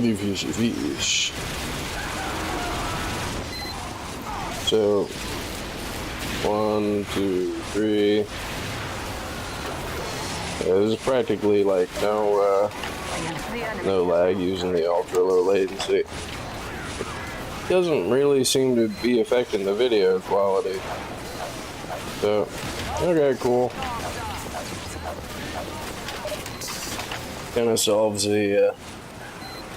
Fish. So, 1, 2, 3. Yeah, this is practically like no lag using the ultra low latency. Doesn't really seem to be affecting the video quality. So, okay, cool. Kind of solves the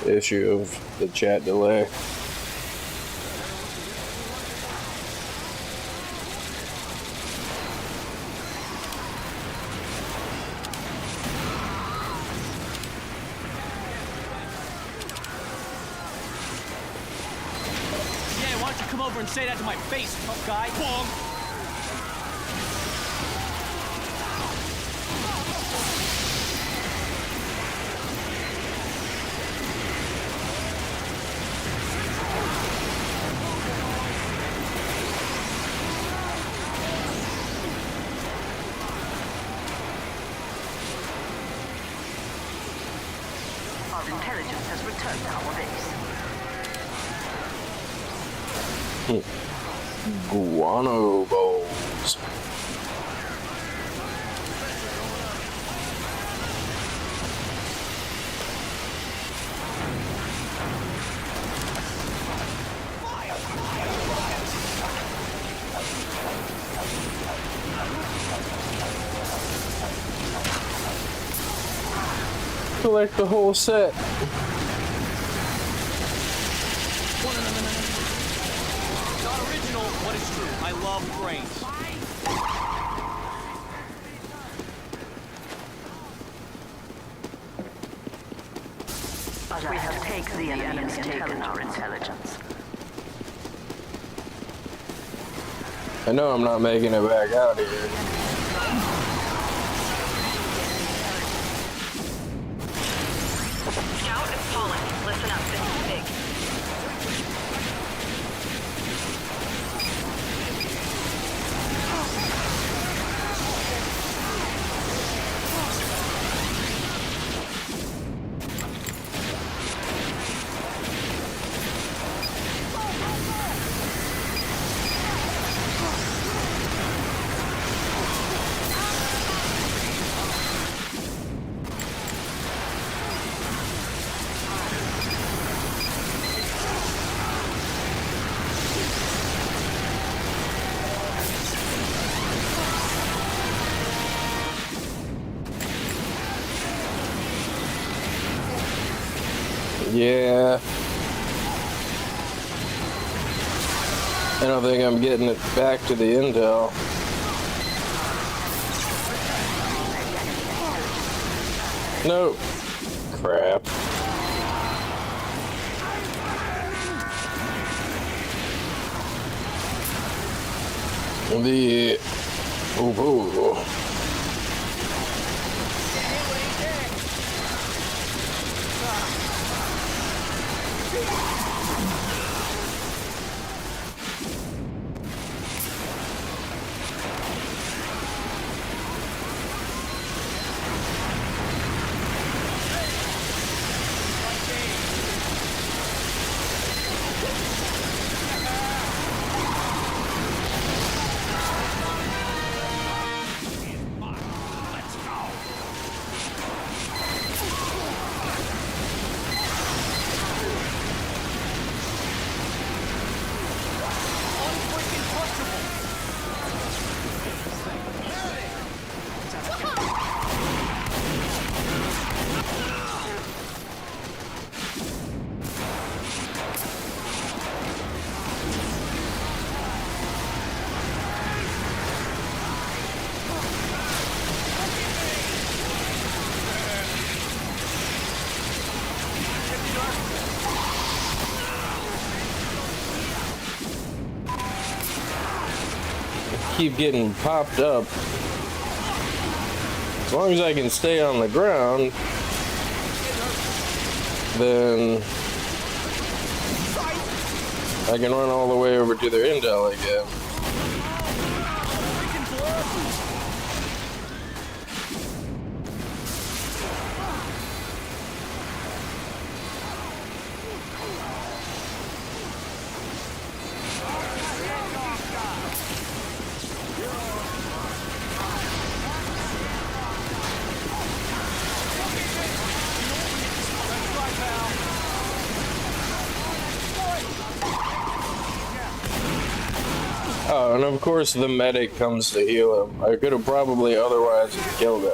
issue of the chat delay. And say that to my face, tough guy. Bonk. Our intelligence has returned to our base. Guano bowls. Collect the whole set. What is true? I love brains. We have taken the enemy has taken our intelligence. I know I'm not making it back out here. Scout and Pollen, listen up. This is big. Yeah. I don't think I'm getting it back to the intel. Nope. Crap. The... Oh. Keep getting popped up. As long as I can stay on the ground, then I can run all the way over to their intel again. Oh, and of course the medic comes to heal him. I could have probably otherwise killed him.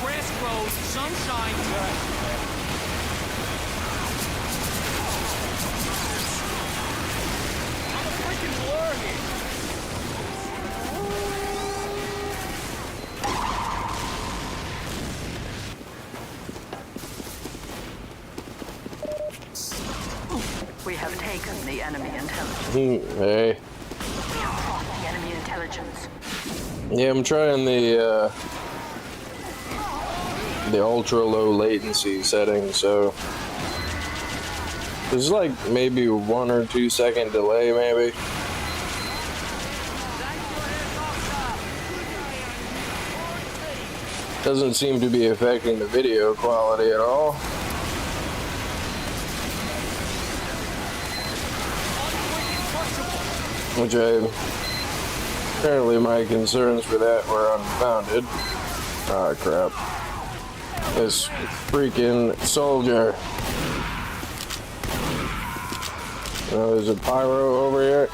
Grass grows, sunshine. I'm a freaking blur here. We have taken the enemy intelligence. Hey. We have crossed the enemy intelligence. Yeah, I'm trying the ultra low latency setting, so there's like maybe 1 or 2 second delay, maybe. Doesn't seem to be affecting the video quality at all. Which apparently my concerns for that were unfounded. Ah, crap. This freaking soldier. Oh, there's a pyro over here.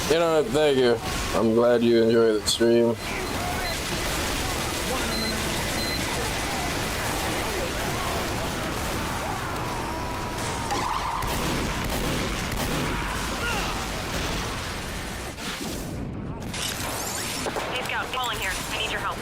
You know what, thank you. I'm glad you enjoyed the stream. Hey Scout, falling here. I need your help.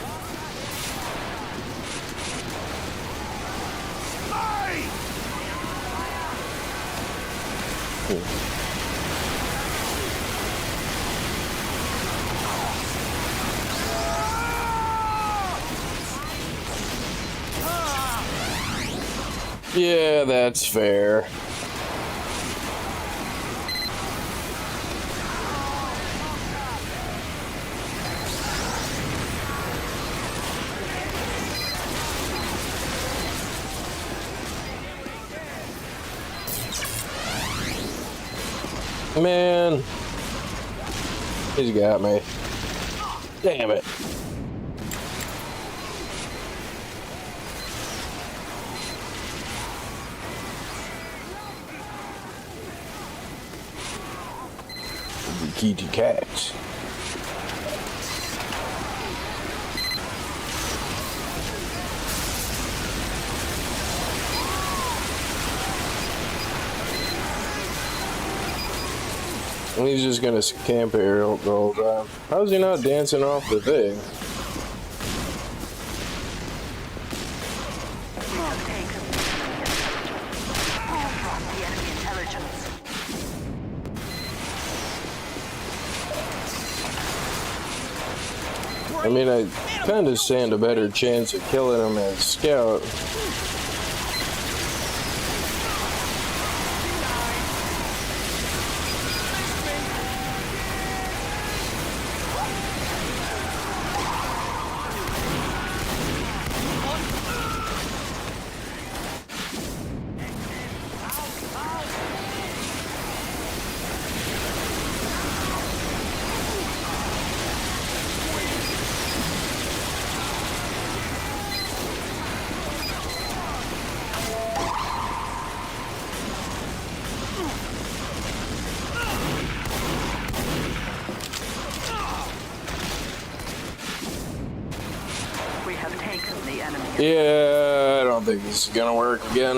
Yeah, that's fair. Man, he's got me. Damn it. The key to cats. And he's just gonna camp here the whole time. How's he not dancing off the thing? We have taken the enemy intelligence. I mean, I kind of stand a better chance of killing him as scout. We have taken the enemy. Yeah, I don't think this is gonna work again.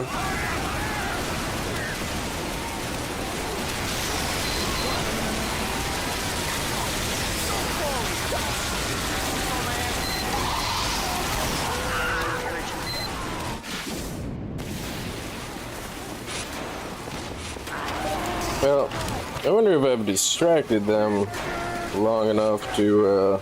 Well, I wonder if I've distracted them long enough to,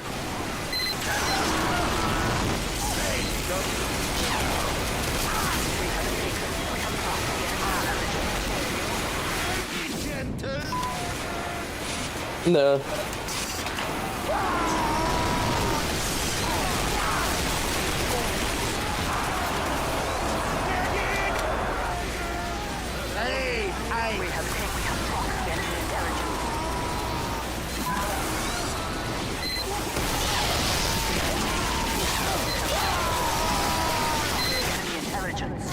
No. We have tracked enemy intelligence. Enemy intelligence.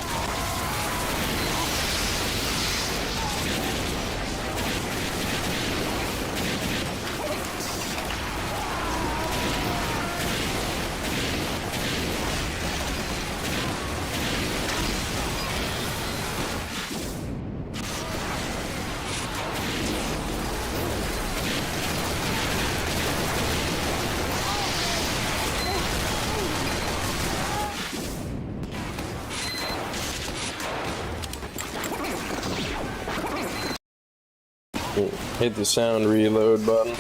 Hit the sound reload button.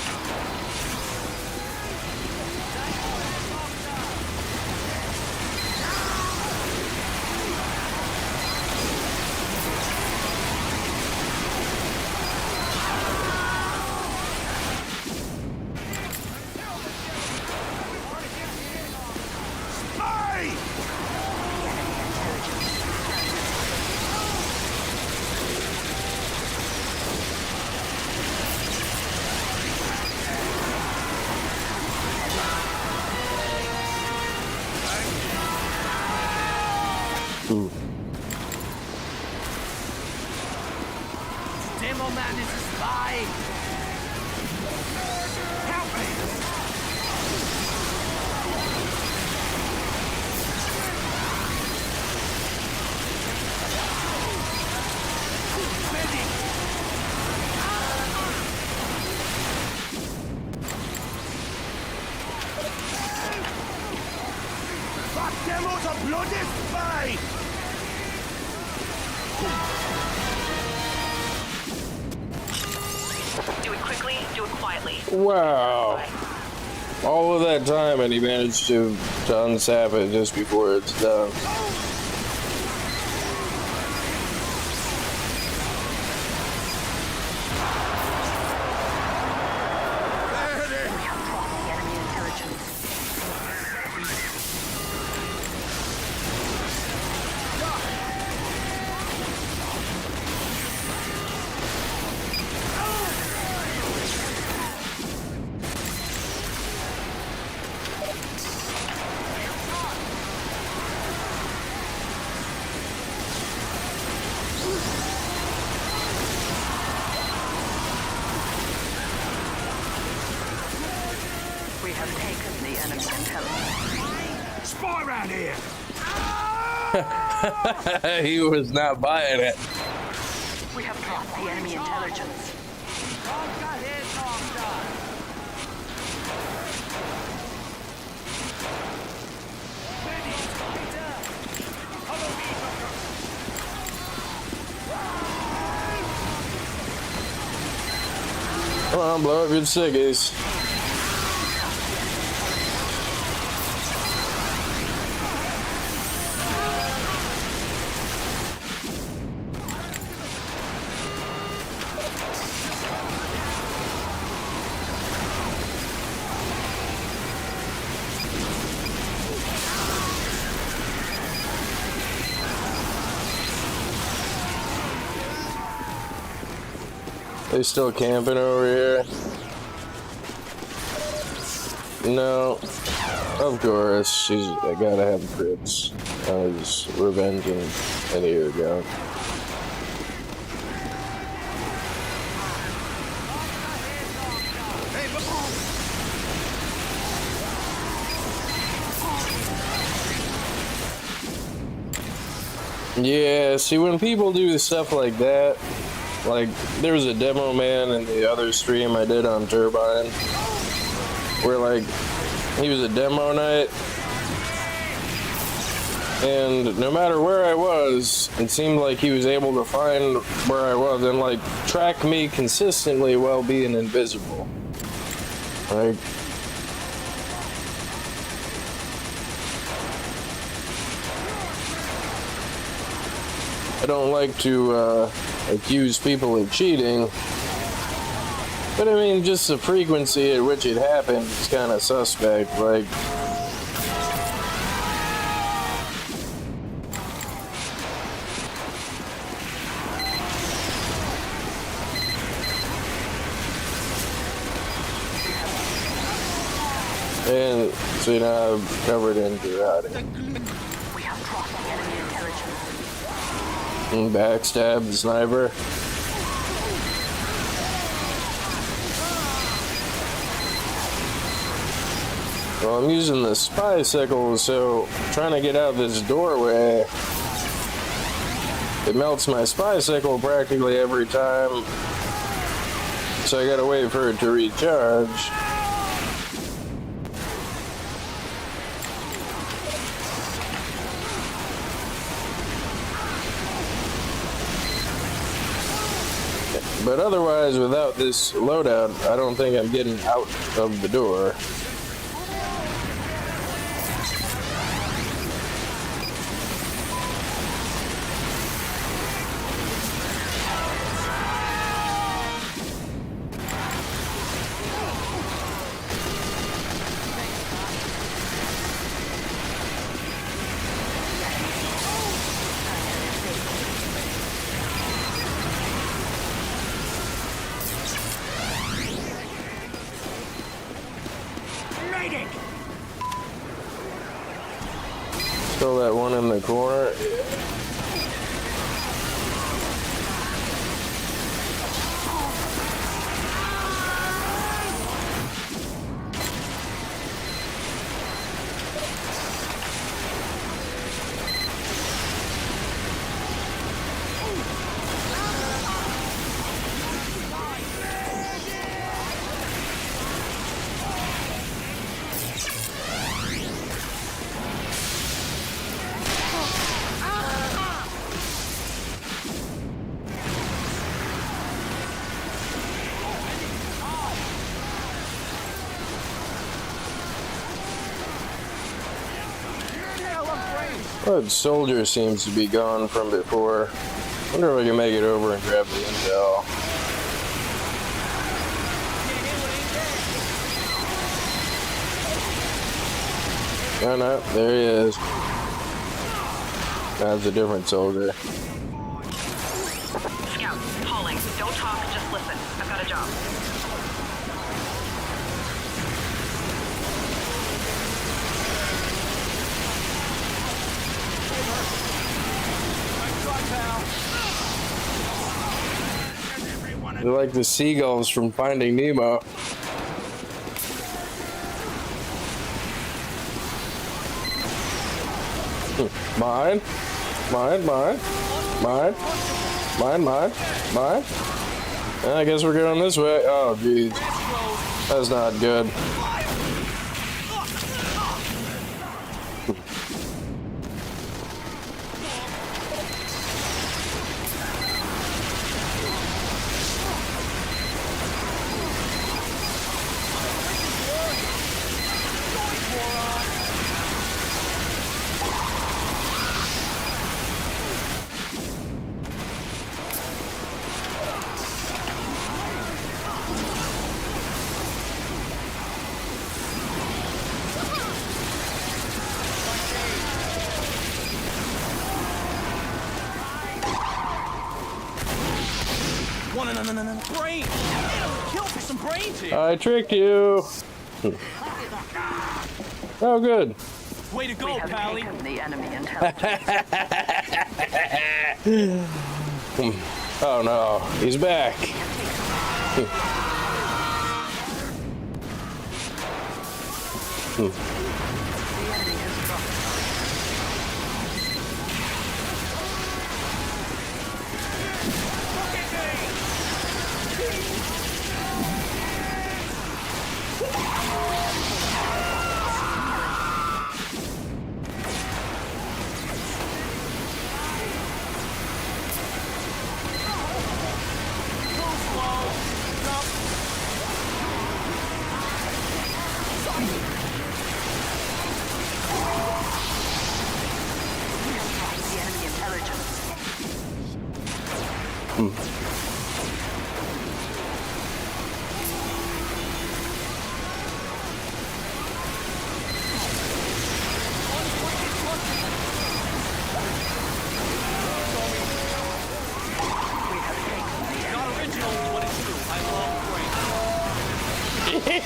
Ooh. Demo man is a spy. Help me! Medic! Fuck, Demo's a bloody spy! Do it quickly, do it quietly. Wow. All of that time and he managed to unsap it just before it's done. We have tracked the enemy intelligence. We have taken the enemy intelligence. Spy around here! He was not buying it. We have tracked the enemy intelligence. Come on, blow up your ciggies. They still camping over here? No. Of course. I gotta have crits. I was revenging a year ago. Yeah, see, when people do stuff like that, like, there was a demo man in the other stream I did on Turbine, where, like, he was a demo knight, and no matter where I was, it seemed like he was able to find where I was and, like, track me consistently while being invisible. Like, I don't like to accuse people of cheating, But I mean, just the frequency at which it happened is kind of suspect. Like, and see, now I'm covered in karate. We have dropped the enemy intelligence. And backstab the sniper. Well, I'm using the spy-sickle, so trying to get out this doorway, it melts my spy-sickle practically every time, so I gotta wait for it to recharge. But otherwise, without this loadout, I don't think I'm getting out of the door. Still that one in the corner. That soldier seems to be gone from before. Wonder if I can make it over and grab the intel. Oh no, there he is. That's a different soldier. Scout, calling. Don't talk, just listen. I've got a job. They're like the seagulls from Finding Nemo. Mine, mine, mine, mine, mine, mine, mine. I guess we're going this way. Oh, geez. That's not good. No. Brain! Kill for some brains here! I tricked you. Oh, good. Way to go, We have Pally! taken the enemy intelligence. Oh no, he's back. The enemy intelligence.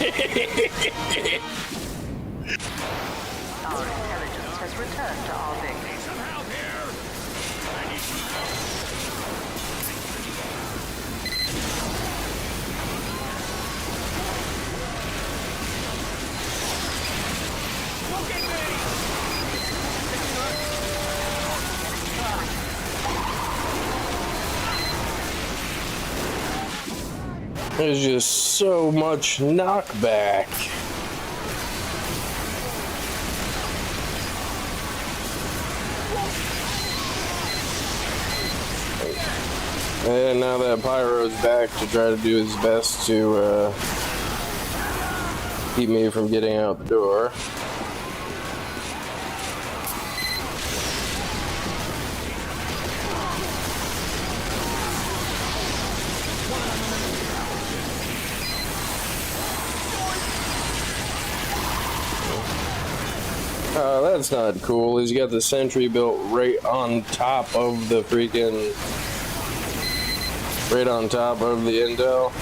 Our intelligence has returned to our base. Some help here! I need some help! Look at me! There's just so much knockback. And now that Pyro's back to try to do his best to keep me from getting out the door. That's not cool. He's got the sentry built right on top of the freaking... right on top of the intel.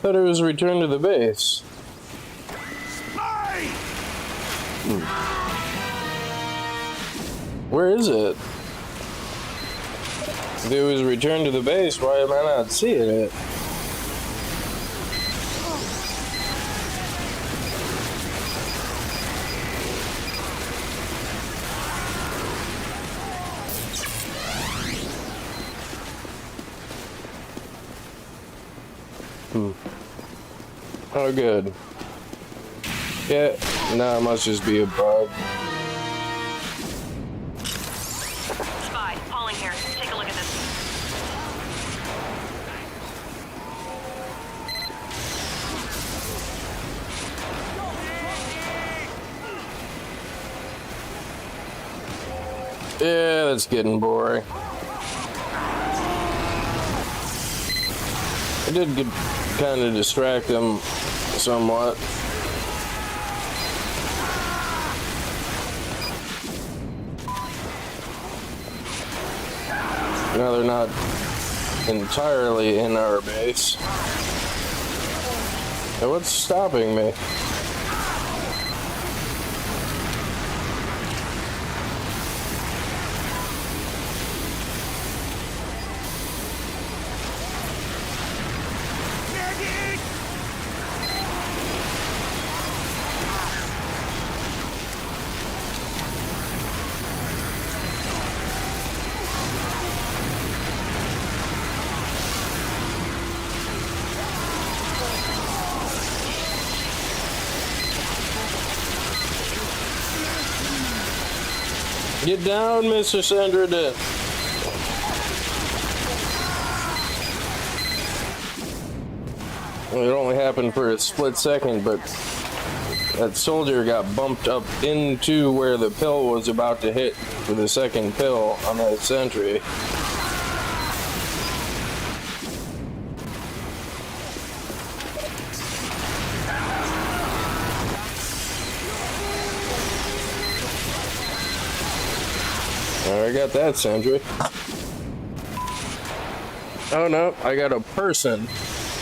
Thought it was returned to the base. Where is it? If it was returned to the base, why am I not seeing it? Oh, good. Yeah, no, it must just be a bug. Spy, Pauling here. Take a look at this. Yeah, that's getting boring. I did get kind of distract them somewhat. Now they're not entirely in our base. Now what's stopping me? Get down, Mr. Sandridden. It only happened for a split second, but that soldier got bumped up into where the pill was about to hit for the second pill on that sentry. I got that sentry. Oh no, I got a person.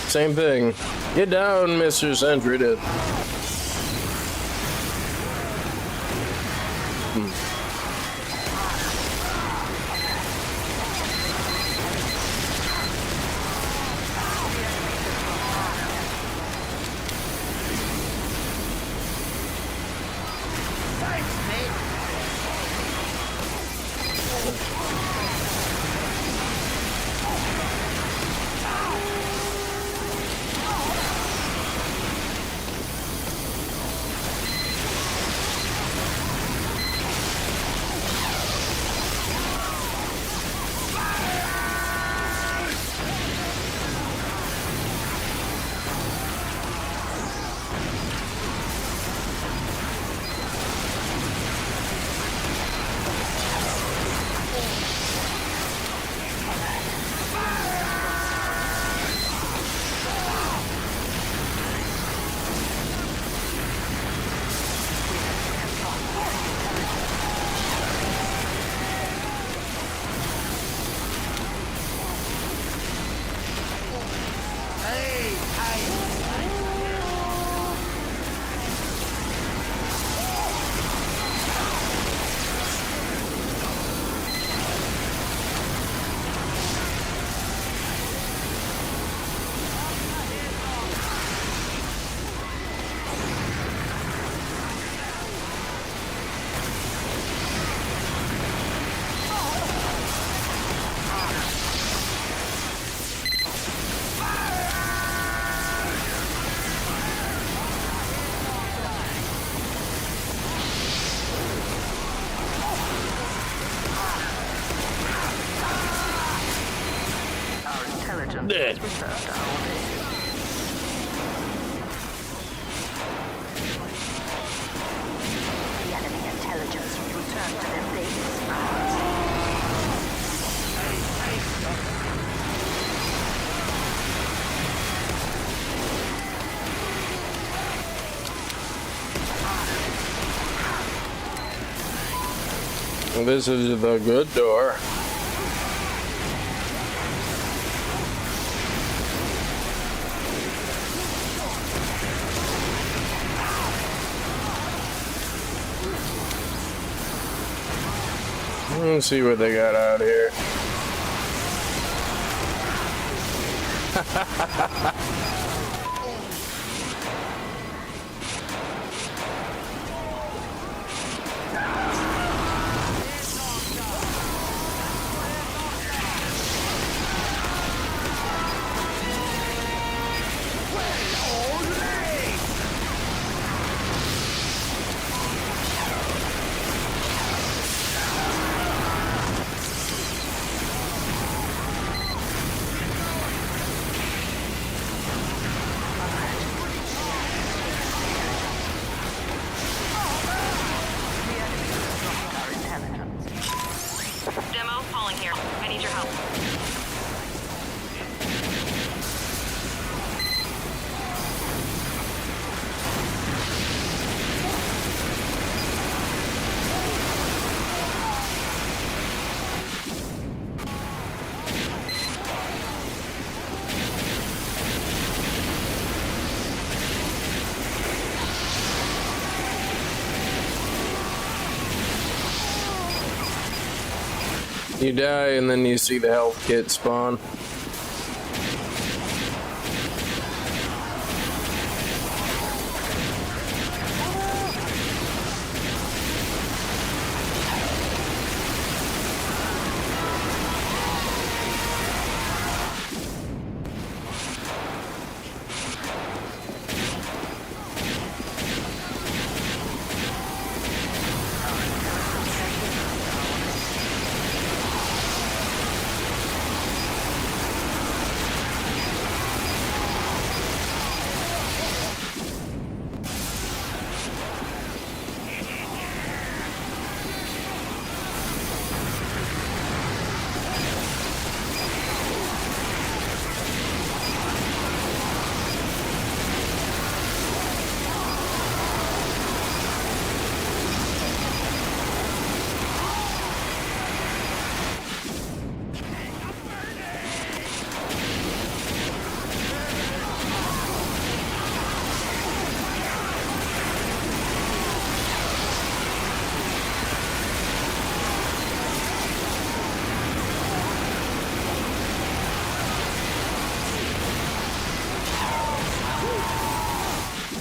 Same thing. Get down, Mr. Sentry. is reserved only. The enemy intelligence will return to their base. This is the good door. Let's see what they got out here. Demo, calling here. I need your help. You die and then you see the health kit spawn.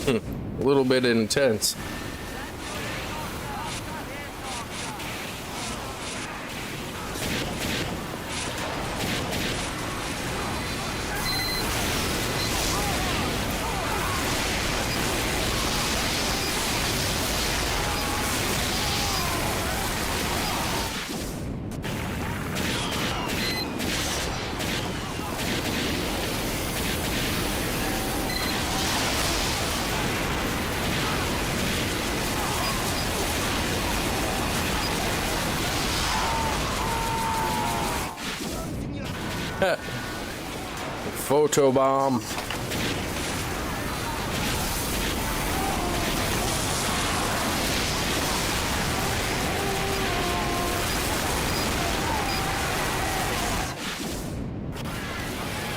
A little bit intense. Photobomb.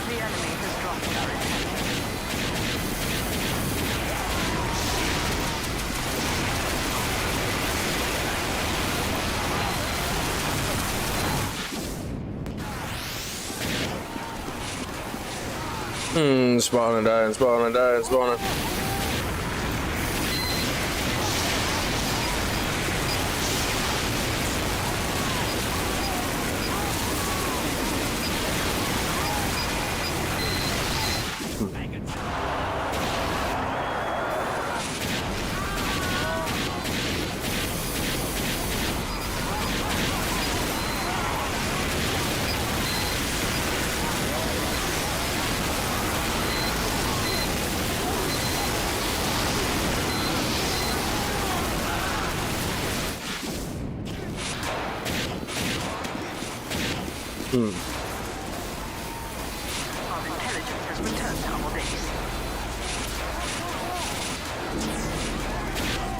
The enemy has dropped our intelligence. Spawn and die, spawn and die, spawn and... Our intelligence has returned to our base.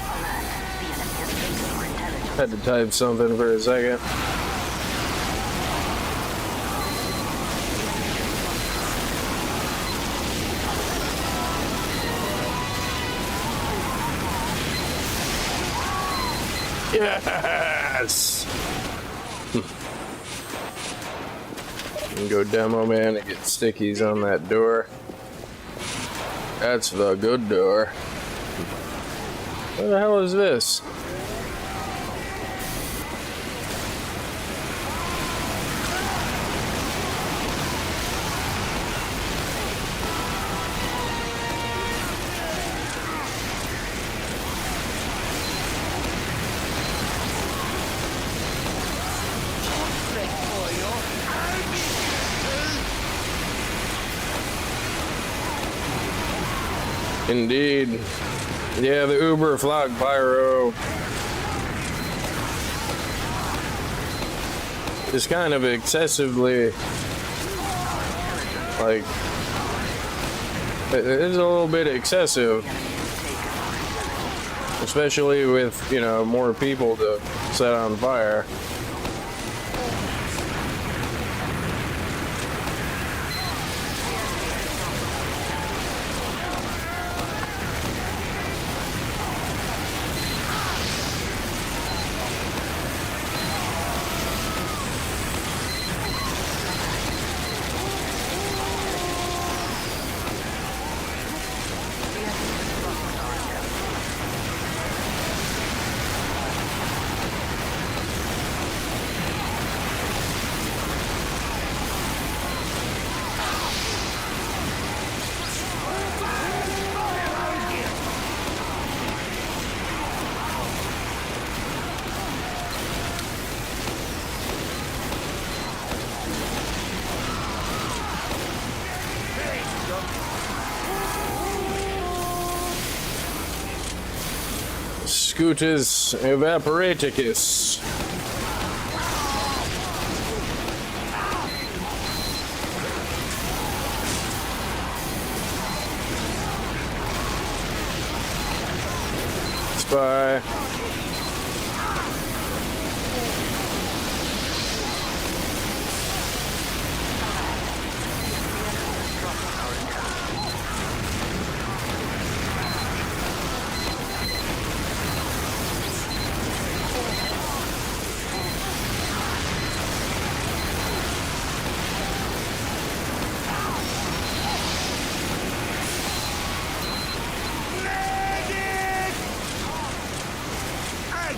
Alert. The enemy has taken our intelligence. Had to type something for a second. Yes! And go demo man and get stickies on that door. That's the good door. What the hell is this? Indeed. Yeah, the Uber Flock Pyro is kind of excessively, like, it is a little bit excessive, especially with, you know, more people to set on fire. Scutus evaporaticus. Spy.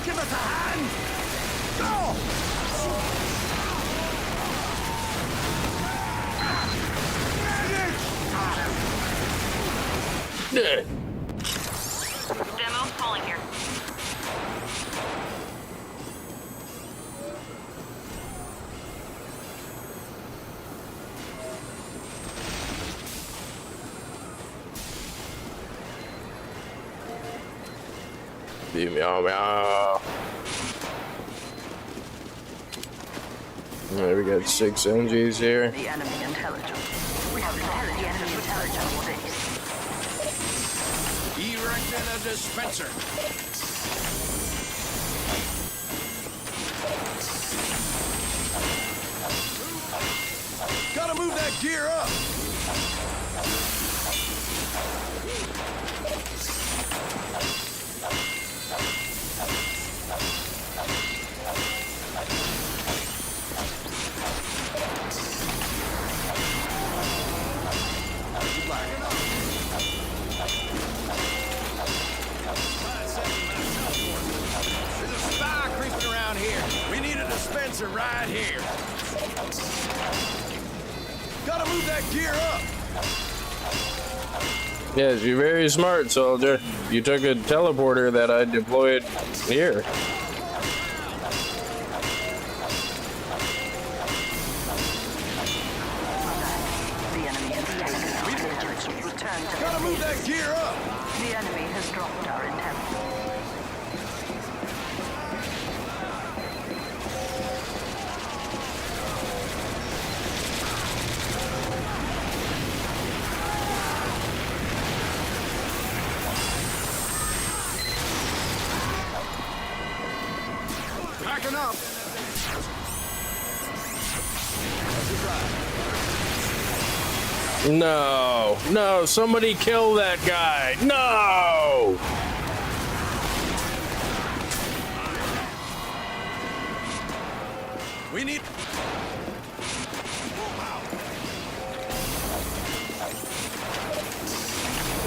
Give us a hand! Yeah. Demo calling here. Meow meow. Alright, we got 6 NGs here. The enemy intelligence. We have detected the enemy intelligence base. Erecting a dispenser. Gotta move that gear up. There's a spy creeping around here. We need a dispenser right here. Gotta move that gear up. Yes, you're very smart, soldier. You took a teleporter that I deployed here. The enemy has taken our intelligence. Return to Gotta the move base. that gear up. The enemy has dropped our intelligence. backing up. No, no, somebody kill that guy. No! We need.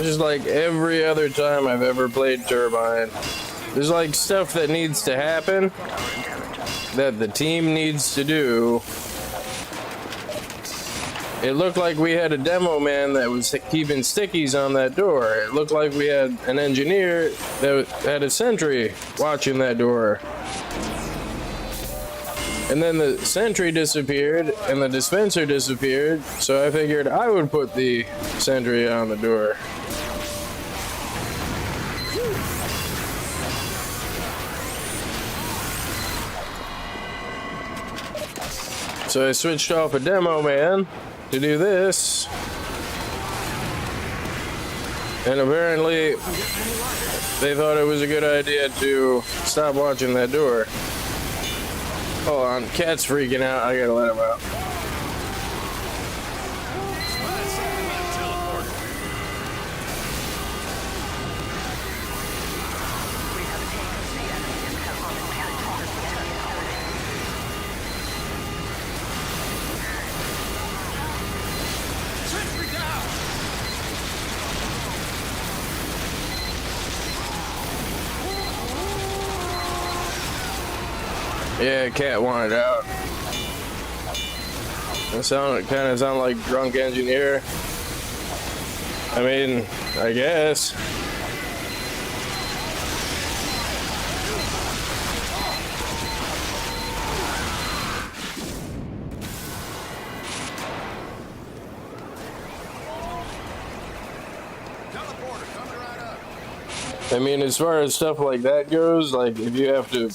Just like every other time I've ever played Turbine, there's like stuff that needs to happen that the team needs to do. It looked like we had a demo man that was keeping stickies on that door. It looked like we had an engineer that had a sentry watching that door. And then the sentry disappeared and the dispenser disappeared, so I figured I would put the sentry on the door. So I switched off a demo man to do this. And apparently they thought it was a good idea to stop watching that door. Hold on, cat's freaking out. I gotta let him out. We have taken the enemy and have uncounted territory. Sentry down. Yeah, cat wanted out. It kind of sound like drunk engineer. I mean, I guess. Teleporter coming right up. I mean, as far as stuff like that goes, like if you have to,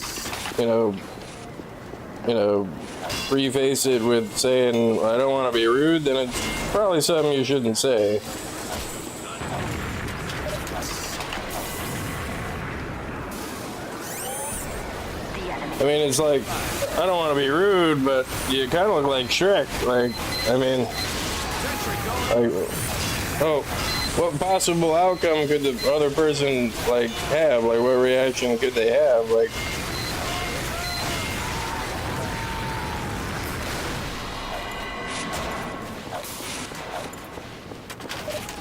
preface it with saying, I don't want to be rude, then it's probably something you shouldn't say. I mean, it's like, I don't want to be rude, but you kind of look like Shrek. Like, I mean, oh, what possible outcome could the other person, like, have? Like, what reaction could they have? Like,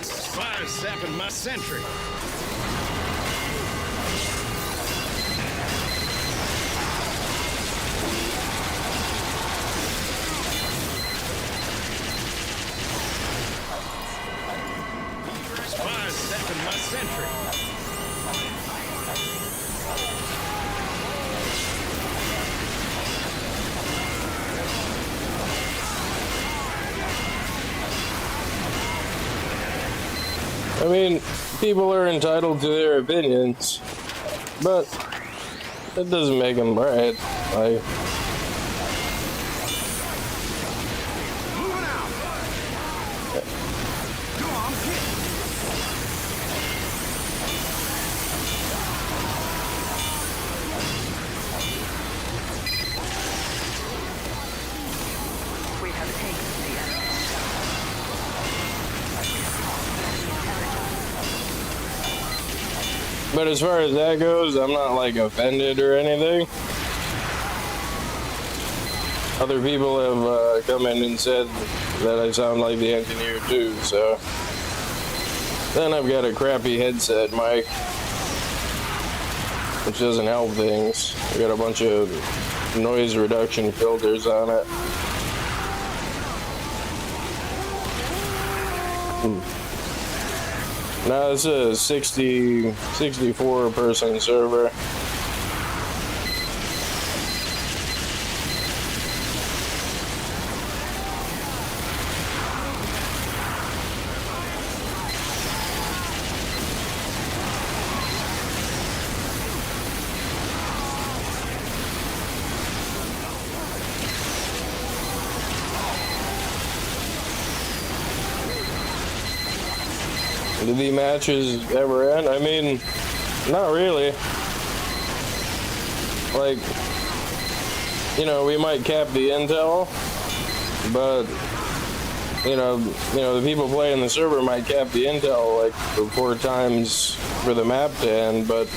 Spies zapping my sentry. Spies zapping my sentry. I mean, people are entitled to their opinions, but that doesn't make them right. Like, Moving out. Come on, get. We have taken the enemy. but as far as that goes, I'm not like offended or anything. Other people have come in and said that I sound like the engineer too, so. Then I've got a crappy headset mic, which doesn't help things. I got a bunch of noise reduction filters on it. Now this is a 64 person server. Did the matches ever end? I mean, not really. Like, you know, we might cap the intel, but you know, the people playing the server might cap the intel like 4 times for the map to end, but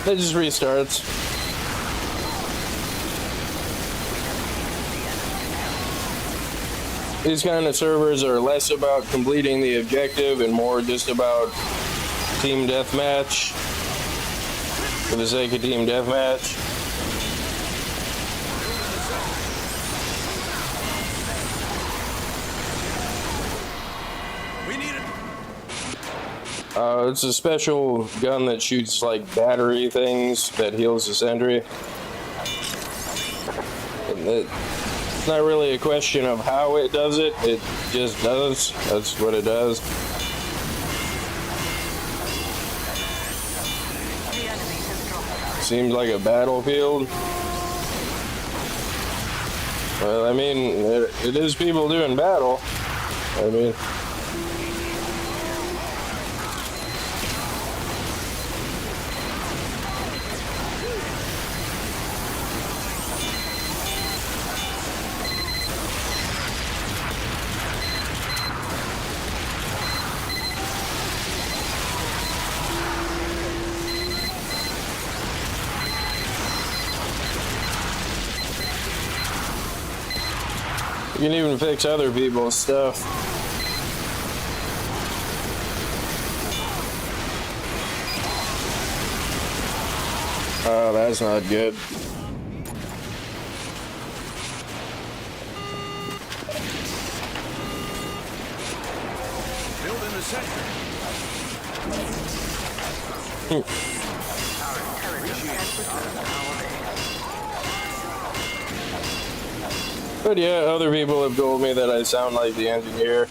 it just restarts. These kind of servers are less about completing the objective and more just about team deathmatch for the sake of team deathmatch. We need it. It's a special gun that shoots like battery things that heals the sentry. And it's not really a question of how it does it, it just does. That's what it does. The enemy has dropped. Seems like a battlefield. Well, I mean, it is people doing battle. I mean, you can even fix other people's stuff. Oh, that's not good. Building the sentry. But yeah, other people have told me that I sound like the engineer.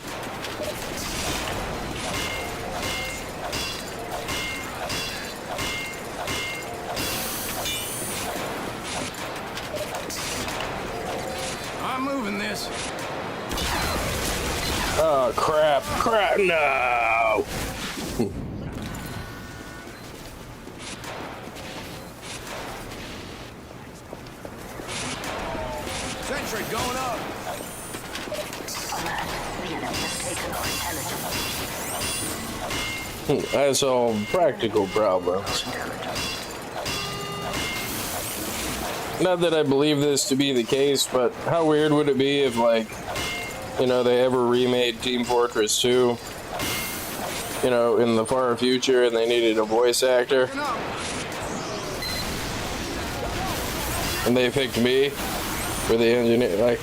I'm moving this. Oh crap, no! Sentry going up. Alert. The enemy has taken our intelligence. I solve practical problems. Not that I believe this to be the case, but how weird would it be if, like, you know, they ever remade Team Fortress 2, you know, in the far future and they needed a voice actor? And they picked me for the engineer, like,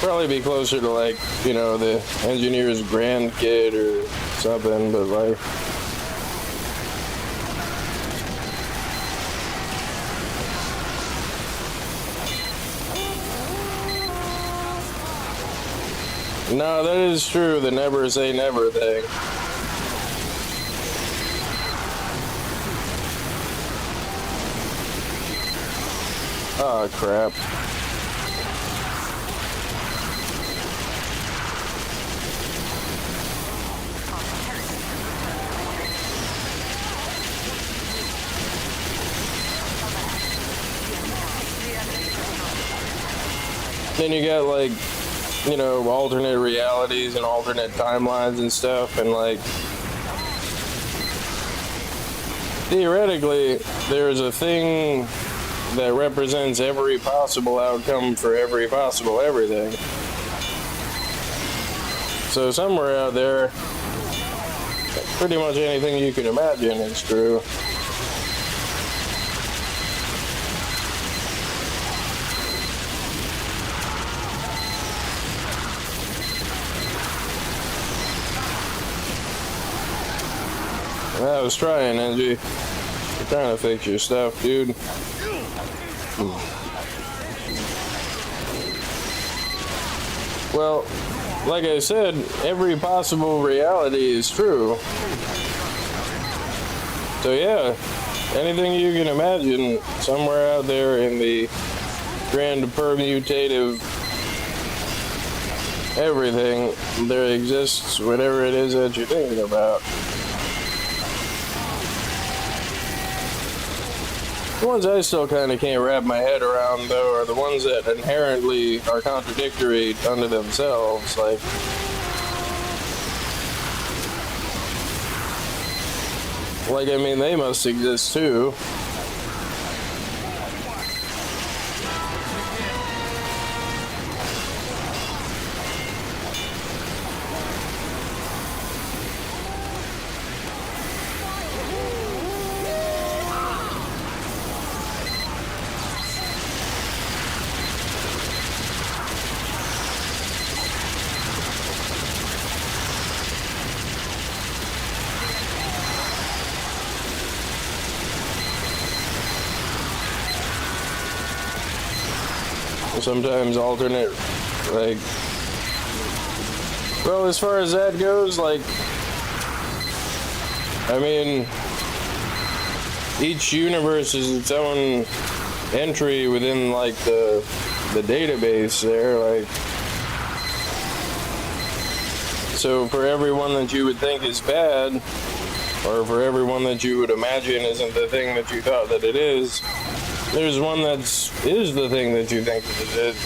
probably be closer to, like, you know, the engineer's grandkid or something, but like, no, that is true, the never say never thing. Oh crap. Then you got, like, you know, alternate realities and alternate timelines and stuff, and like, theoretically, there's a thing that represents every possible outcome for every possible everything. So somewhere out there, pretty much anything you can imagine is true. I was trying, Angie. You're trying to fix your stuff, dude. Well, like I said, every possible reality is true. So yeah, anything you can imagine, somewhere out there in the grand permutative everything, there exists whatever it is that you're thinking about. The ones I still kind of can't wrap my head around, though, are the ones that inherently are contradictory unto themselves. Like, I mean, they must exist too. Sometimes alternate, like, well, as far as that goes, like, I mean, each universe is its own entry within, like, the database there, like, so for everyone that you would think is bad, or for everyone that you would imagine isn't the thing that you thought that it is, there's one that is the thing that you think that it is.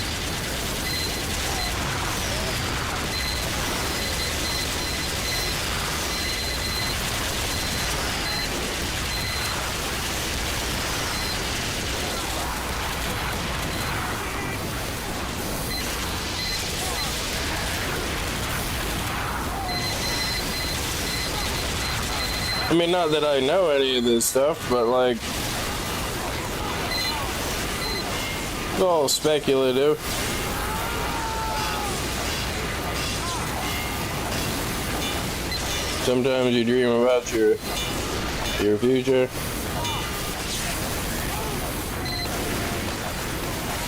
I mean, not that I know any of this stuff, but like, it's all speculative. Sometimes you dream about your future.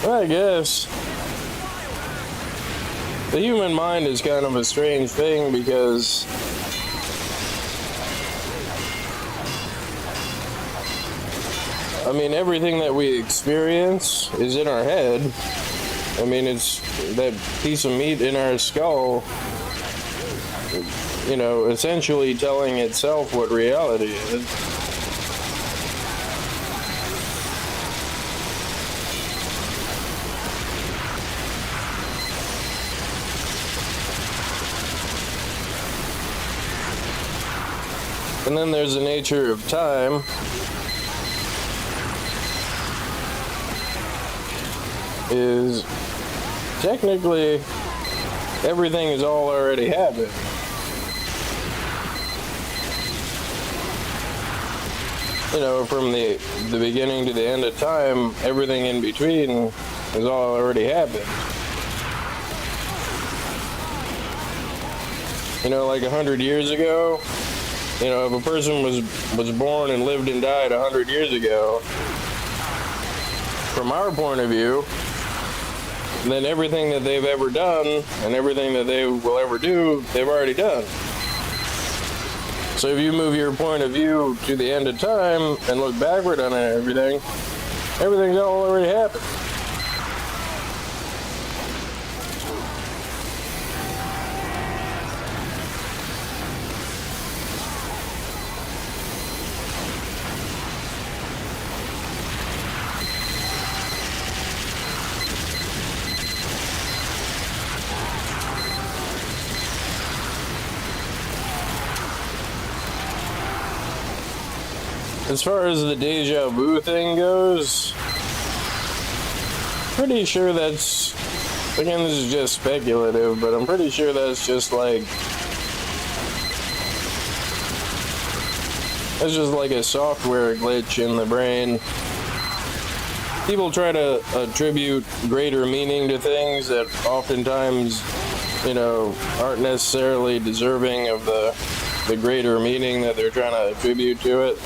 Well, I guess the human mind is kind of a strange thing because I mean, everything that we experience is in our head. I mean, it's that piece of meat in our skull, you know, essentially telling itself what reality is. And then there's the nature of time. Is technically everything is all already happened. You know, from the beginning to the end of time, everything in between has all already happened. You know, like 100 years ago, you know, if a person was born and lived and died 100 years ago, from our point of view, then everything that they've ever done and everything that they will ever do, they've already done. So if you move your point of view to the end of time and look backward on everything's all already happened. As far as the deja vu thing goes, pretty sure that's, again, this is just speculative, but I'm pretty sure that's just like a software glitch in the brain. People try to attribute greater meaning to things that oftentimes, you know, aren't necessarily deserving of the greater meaning that they're trying to attribute to it.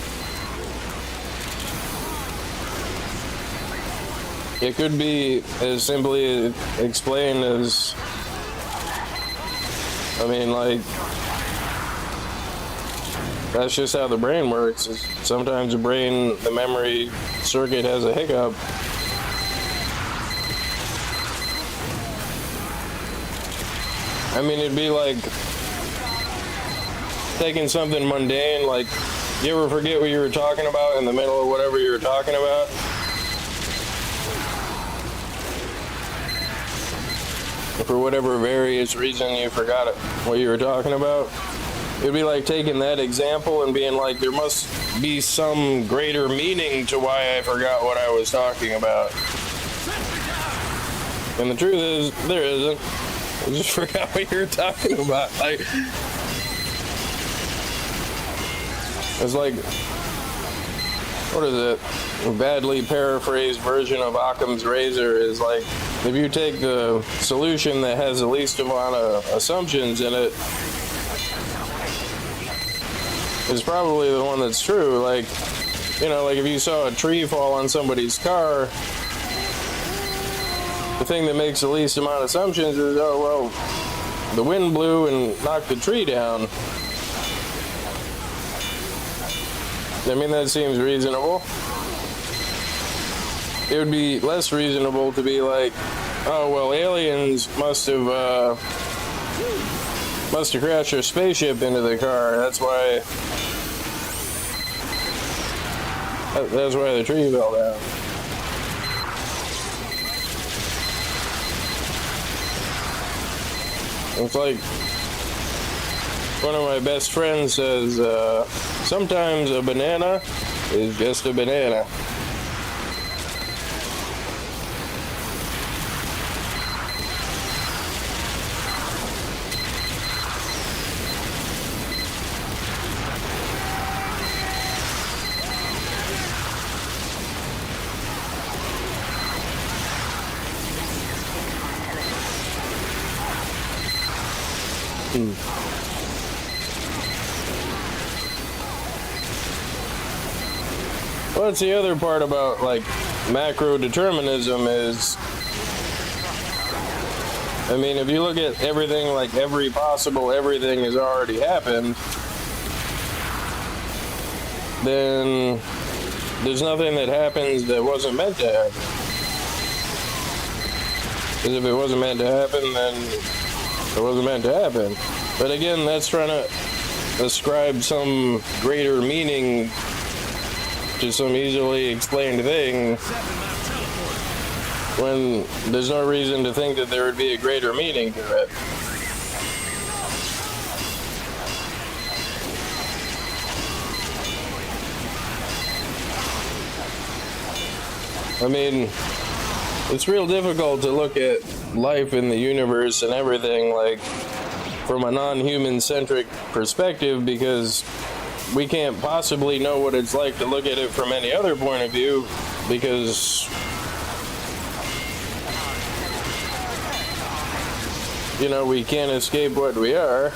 It could be as simply explained as, I mean, like, that's just how the brain works. Sometimes the memory circuit has a hiccup. I mean, it'd be like taking something mundane, like You ever forget what you were talking about in the middle of whatever you were talking about? For whatever various reason you forgot what you were talking about? It'd be like taking that example and being like, there must be some greater meaning to why I forgot what I was talking about. And the truth is, there isn't. I just forgot what you were talking about. Like, it's like, what is it? A badly paraphrased version of Occam's razor is like, if you take the solution that has the least amount of assumptions in it, it's probably the one that's true. Like, you know, like if you saw a tree fall on somebody's car, the thing that makes the least amount of assumptions is, oh, well, the wind blew and knocked the tree down. I mean, that seems reasonable. It would be less reasonable to be like, oh, well, aliens must have crashed their spaceship into the car. That's why the tree fell down. It's like one of my best friends says, sometimes a banana is just a banana. Well, that's the other part about, like, macro determinism is, I mean, if you look at everything, like every possible everything has already happened, then there's nothing that happens that wasn't meant to happen. Because if it wasn't meant to happen, then it wasn't meant to happen. But again, that's trying to ascribe some greater meaning to some easily explained thing when there's no reason to think that there would be a greater meaning to it. I mean, it's real difficult to look at life in the universe and everything like from a non-human centric perspective, because we can't possibly know what it's like to look at it from any other point of view, because, you know, we can't escape what we are.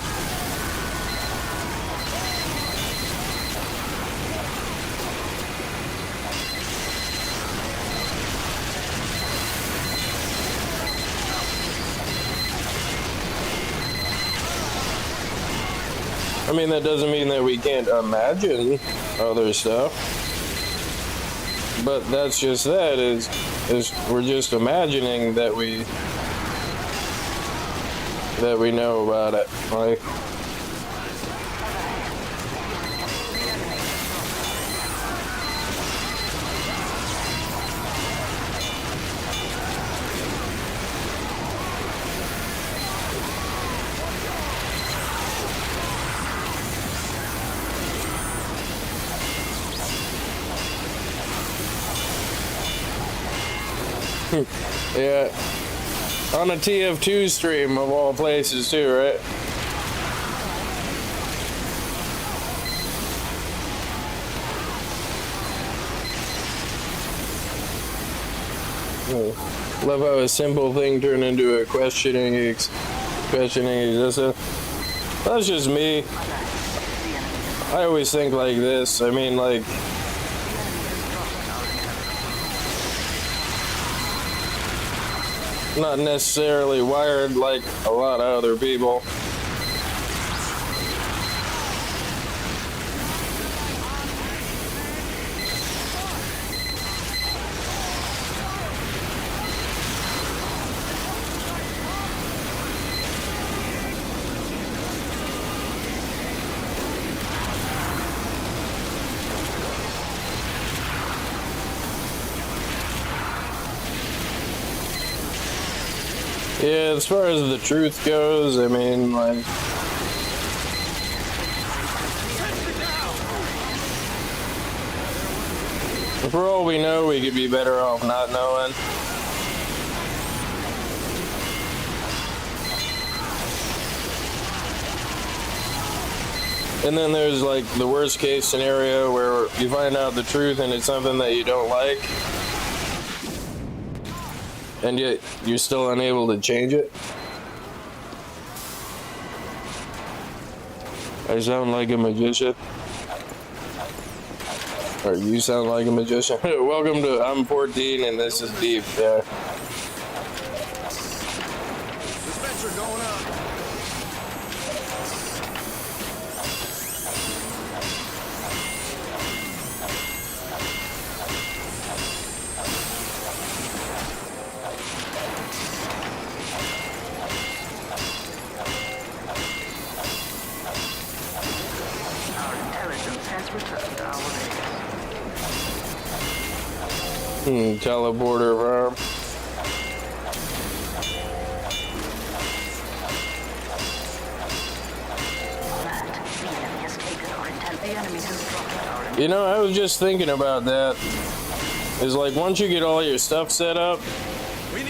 I mean, that doesn't mean that we can't imagine other stuff, but that's just that, is we're just imagining that we know about it. Like, yeah, on a TF2 stream of all places too, right? Love how a simple thing turned into a questioning existence. That's just me. I always think like this. I mean, like, not necessarily wired like a lot of other people. Yeah, as far as the truth goes, I mean, like, for all we know, we could be better off not knowing. And then there's like the worst case scenario where you find out the truth and it's something that you don't like, and yet you're still unable to change it. I sound like a magician. Or you sound like a magician. Welcome to I'm 14 and this is Deep. Yeah. Dispenser going up. Our intelligence has returned our base. Teleporter farm. That the enemy has taken our intel. The enemy has dropped our You know, I was just thinking about that. Is like once you get all your stuff set up,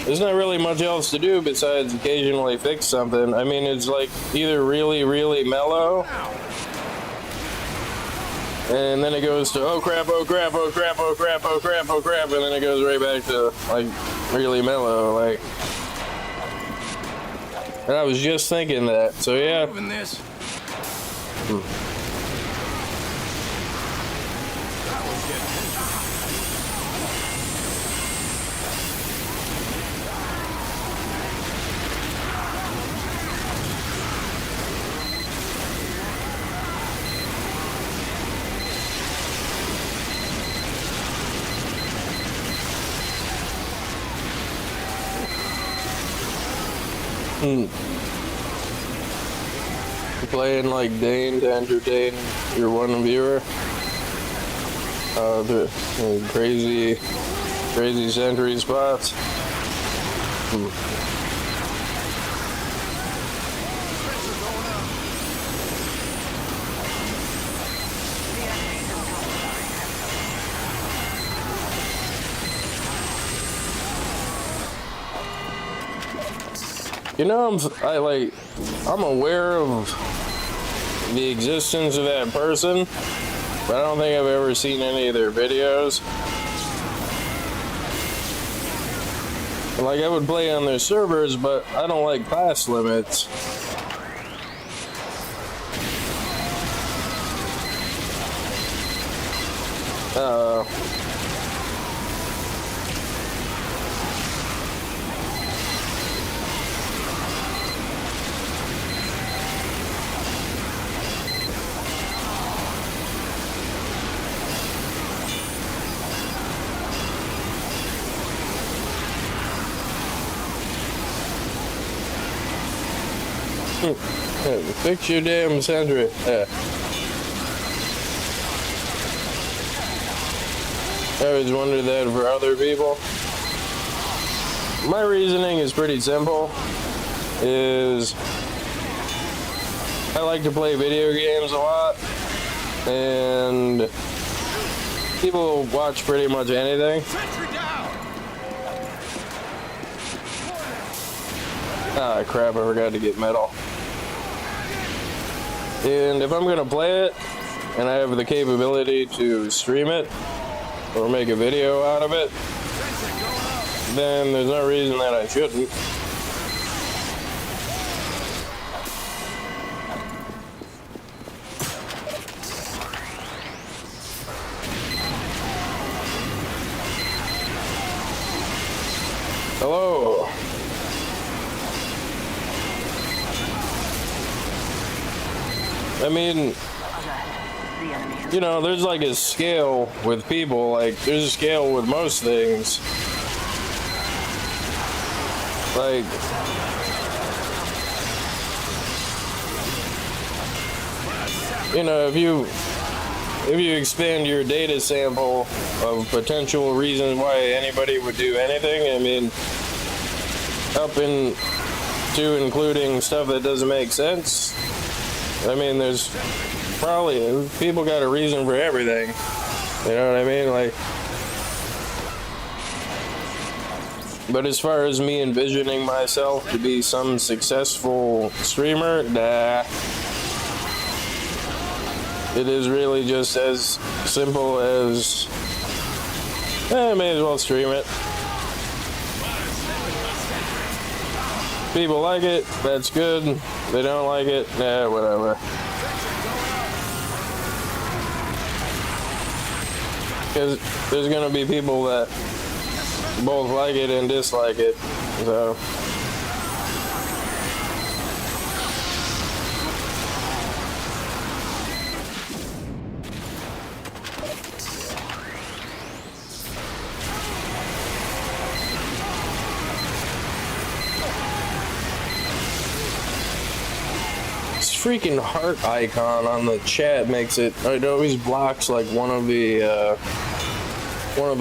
there's not really much else to do besides occasionally fix something. I mean, it's like either really, really mellow, and then it goes to oh crap, oh crap, oh crap, oh crap, oh crap, oh crap, and then it goes right back to like really mellow, like. And I was just thinking that, so yeah. Moving this. Playing like Dane to entertain your one viewer. The crazy sentry spots. You know, I'm aware of the existence of that person, but I don't think I've ever seen any of their videos. Like, I would play on their servers, but I don't like class limits. Fix your damn sentry. Yeah. I always wondered that for other people. My reasoning is pretty simple. Is I like to play video games a lot, and people watch pretty much anything. Sentry down. Ah, crap, I forgot to get metal. And if I'm gonna play it, and I have the capability to stream it, or make a video out of it, then there's no reason that I shouldn't. Hello. I mean, you know, there's like a scale with people, like there's a scale with most things. Like, you know, if you expand your data sample of potential reasons why anybody would do anything, I mean, up in to including stuff that doesn't make sense. I mean, there's probably people got a reason for everything. You know what I mean? Like, but as far as me envisioning myself to be some successful streamer, nah. It is really just as simple as, I may as well stream it. People like it, that's good. They don't like it, nah, whatever. Because there's gonna be people that both like it and dislike it, so. This freaking heart icon on the chat makes it always blocks like one of the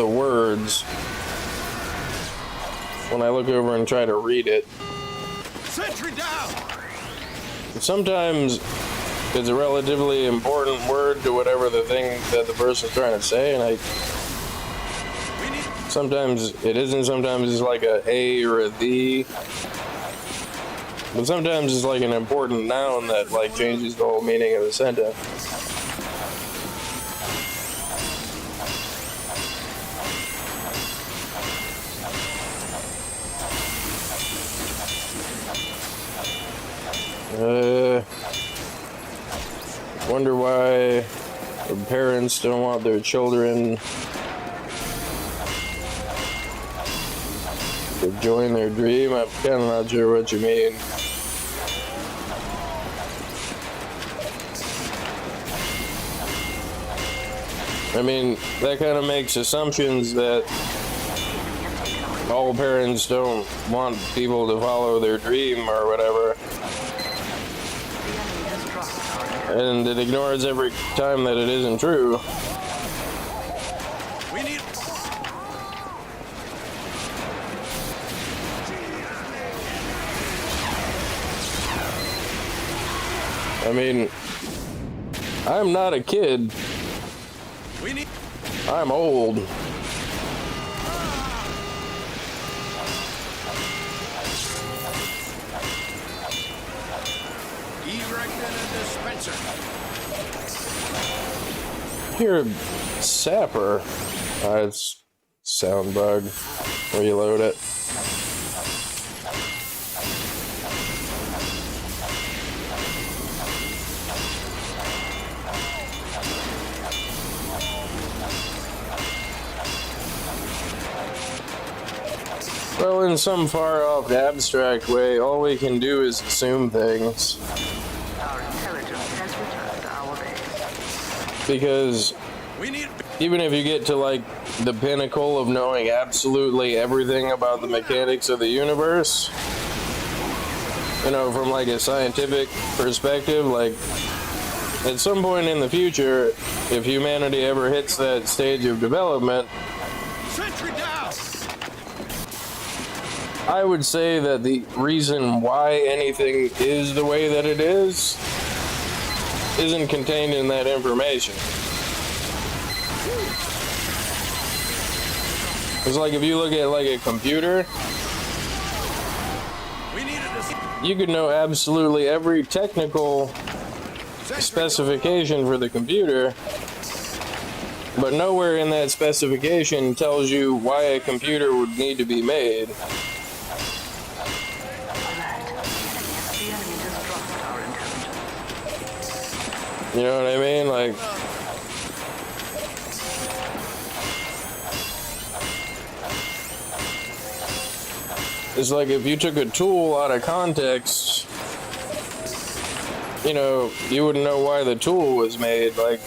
words when I look over and try to read it. Sentry down. Sometimes it's a relatively important word to whatever the thing that the person's trying to say, and sometimes it isn't. Sometimes it's like a or a the, but sometimes it's like an important noun that like changes the whole meaning of the sentence. Wonder why the parents don't want their children to join their dream. I'm kind of not sure what you mean. I mean, that kind of makes assumptions that all parents don't want people to follow their dream or whatever. And it ignores every time that it isn't true. We need. I mean, I'm not a kid. We need. I'm old. Erecting a dispenser. You're a sapper. It's sound bug. Reload it. Well, in some far-off abstract way, all we can do is assume things. Our intelligence has returned to our base. Because We need. even if you get to like the pinnacle of knowing absolutely everything about the mechanics of the universe, you know, from like a scientific perspective, like at some point in the future, if humanity ever hits that stage of development, Sentry down. I would say that the reason why anything is the way that it is isn't contained in that information. It's like if you look at like a computer, We need a you could know absolutely every technical specification for the computer, but nowhere in that specification tells you why a computer would need to be made. The enemy has dropped our intelligence. You know what I mean? Like, it's like if you took a tool out of context, you know, you wouldn't know why the tool was made. Like,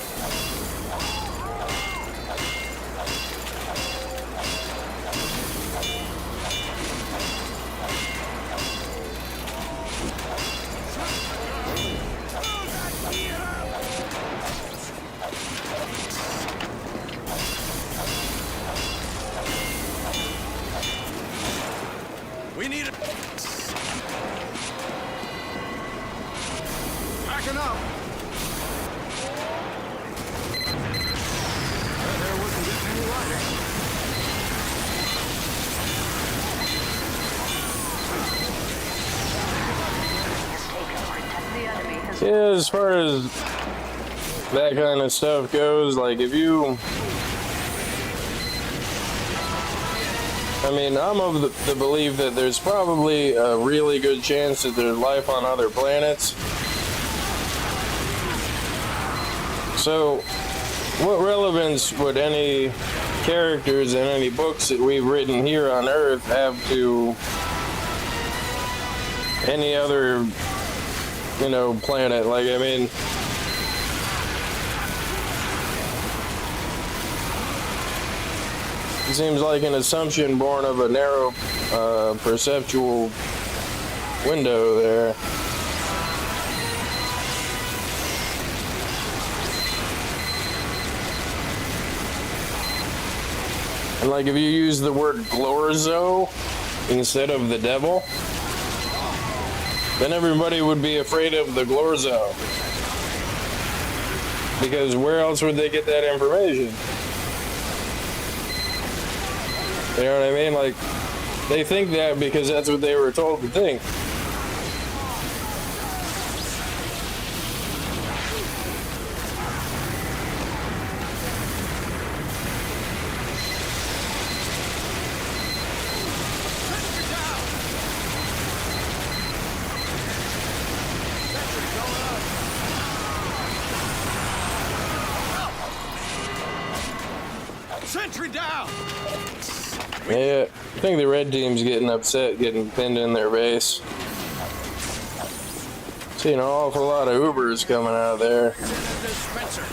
We need a. Yeah, as far as that kind of stuff goes, like if you, I mean, I'm of the belief that there's probably a really good chance that there's life on other planets. So, what relevance would any characters in any books that we've written here on Earth have to any other, you know, planet? Like, I mean, it seems like an assumption born of a narrow perceptual window there. And like if you use the word Glorzo instead of the devil, then everybody would be afraid of the Glorzo. Because where else would they get that information? You know what I mean? Like, they think that because that's what they were told to think. Sentry down! Yeah, I think the red team's getting upset, getting pinned in their base. Seen an awful lot of Ubers coming out of there. Dispenser.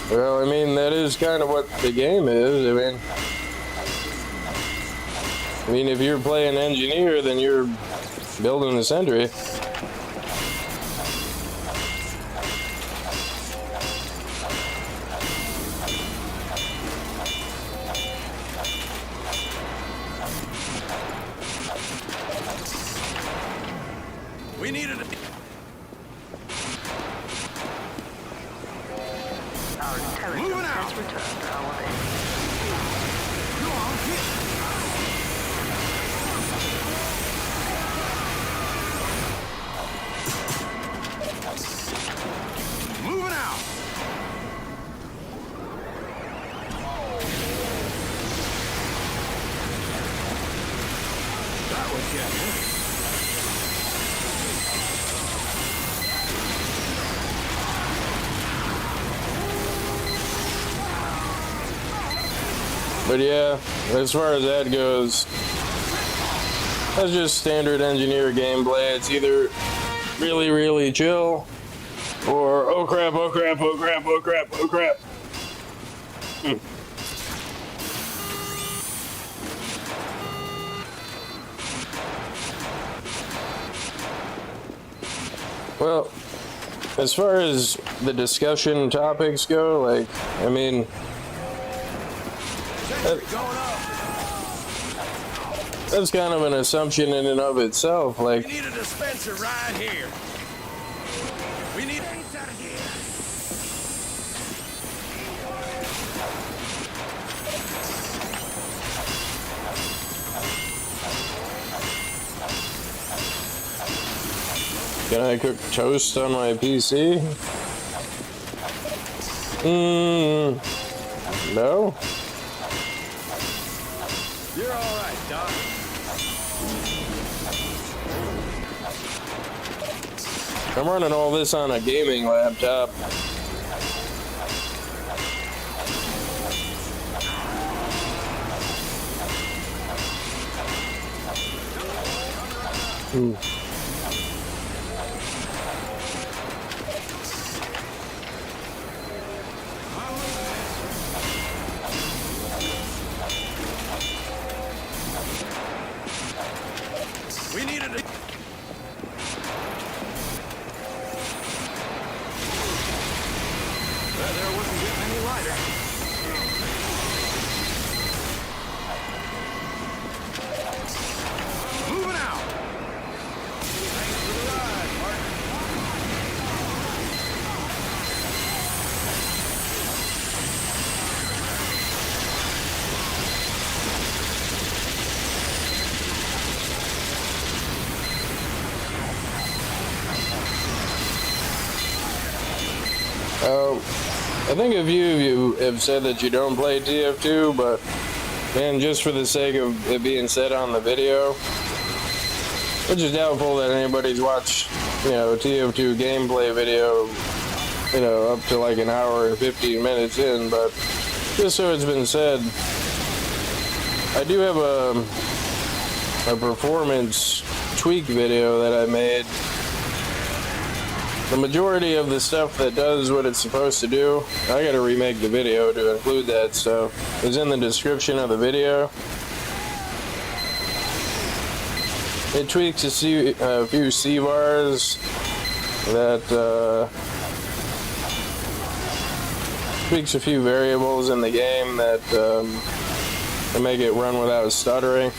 Well, I mean, that is kind of what the game is. I mean, if you're playing engineer, then you're building the sentry. We needed a... Our intelligence has returned to our base. Go on, hit. Moving out. That was getting it. But yeah, as far as that goes, that's just standard engineer gameplay. It's either really, really chill, or oh crap, oh crap, oh crap, oh crap, oh crap. Well, as far as the discussion topics go, like, I mean, that's kind of an assumption in and of itself. Like, We need a dispenser right here. We need out of here. can I cook toast on my PC? No? You're all right, Doc. I'm running all this on a gaming laptop. We needed a... There wasn't I think a few of you have said that you don't play TF2, but man, just for the sake of it being said on the video, which is doubtful that anybody's watched, TF2 gameplay video, up to like an hour and 15 minutes in, but just so it's been said, I do have a performance tweak video that I made. The majority of the stuff that does what it's supposed to do, I gotta remake the video to include that, so it's in the description of the video. It tweaks a few C-bars that tweaks a few variables in the game that make it run without stuttering.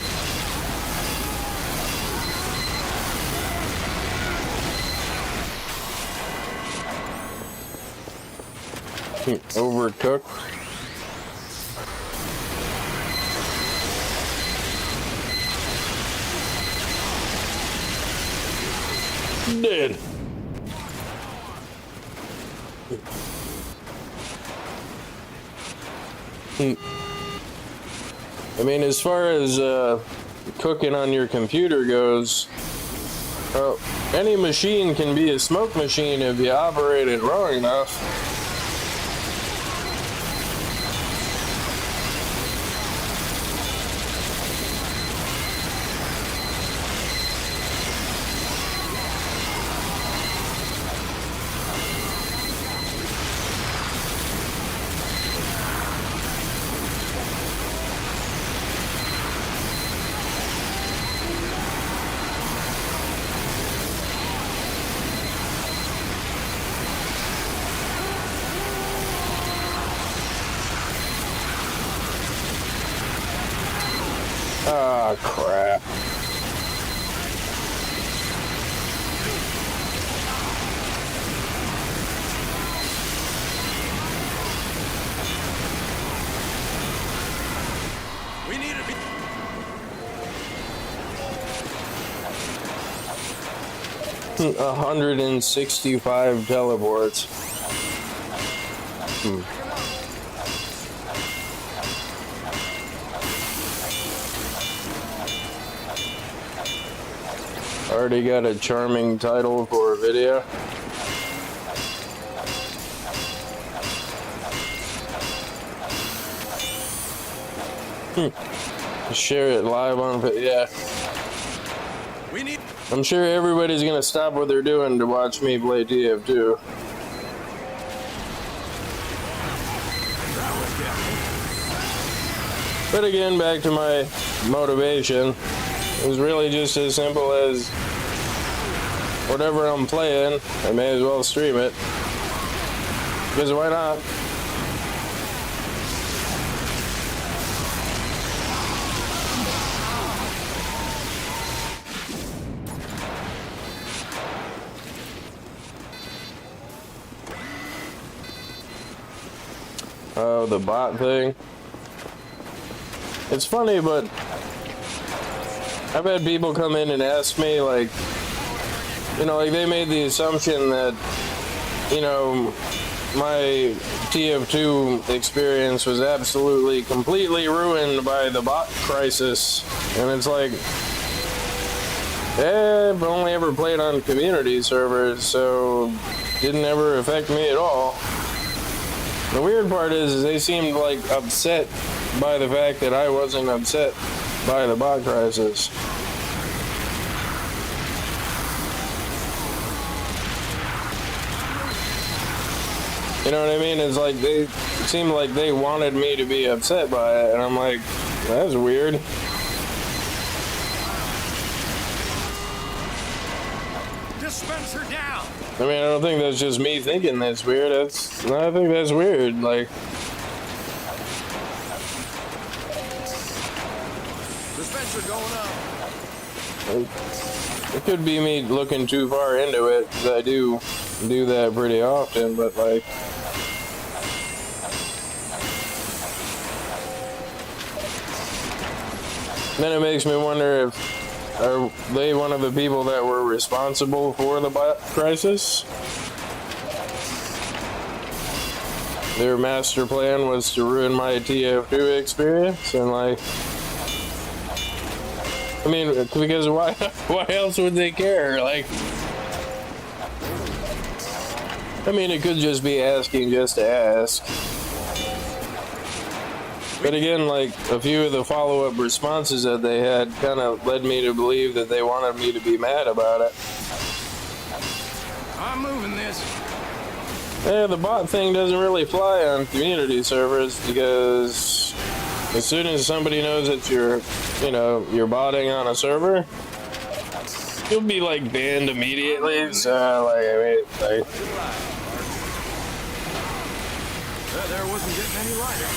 Overcooked. Dead. I mean, as far as cooking on your computer goes, any machine can be a smoke machine if you operate it wrong enough. Ah, crap. We need to be... 165 teleports. Already got a charming title for a video. Share it live on, yeah. We need... I'm sure everybody's gonna stop what they're doing to watch me play TF2. But again, back to my motivation. It was really just as simple as whatever I'm playing, I may as well stream it. Because why not? Oh, the bot thing. It's funny, but I've had people come in and ask me, like, like they made the assumption that, my TF2 experience was absolutely, completely ruined by the bot crisis. And it's like, I've only ever played on community servers, so it didn't ever affect me at all. The weird part is they seemed like upset by the fact that I wasn't upset by the bot crisis. You know what I mean? It's like they seemed like they wanted me to be upset by it, and I'm like, that's weird. Dispenser down! I mean, I don't think that's just me thinking that's weird. I think that's weird. Like, Dispenser going up. it could be me looking too far into it, because I do that pretty often, but like, then it makes me wonder if are they one of the people that were responsible for the bot crisis? their master plan was to ruin my TF2 experience, and like, I mean, because why else would they care? Like, I mean, it could just be asking just to ask. But again, like, a few of the follow-up responses that they had kind of led me to believe that they wanted me to be mad about it. I'm moving this. Yeah, the bot thing doesn't really fly on community servers because as soon as somebody knows that you're botting on a server, you'll be like banned immediately. So like, I mean, like, There wasn't getting any lighter.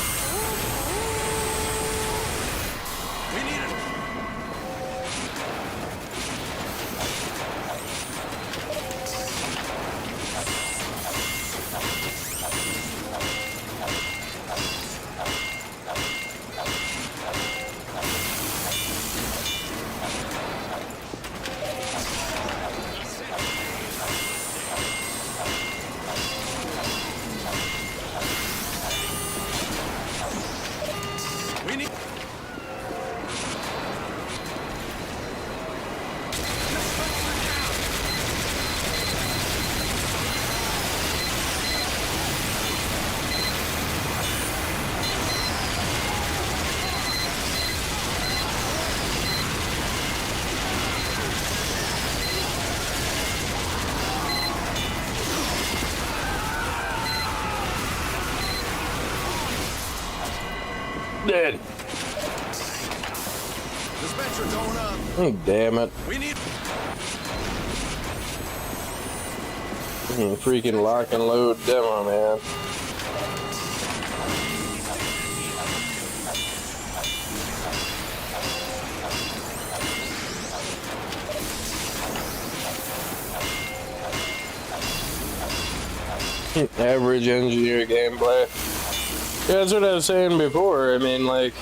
We need it. We need. dead. Dispenser going up. Oh, damn it. We need. Freaking lock and load demo, man. Average engineer gameplay. Yeah, that's what I was saying before. I mean, like,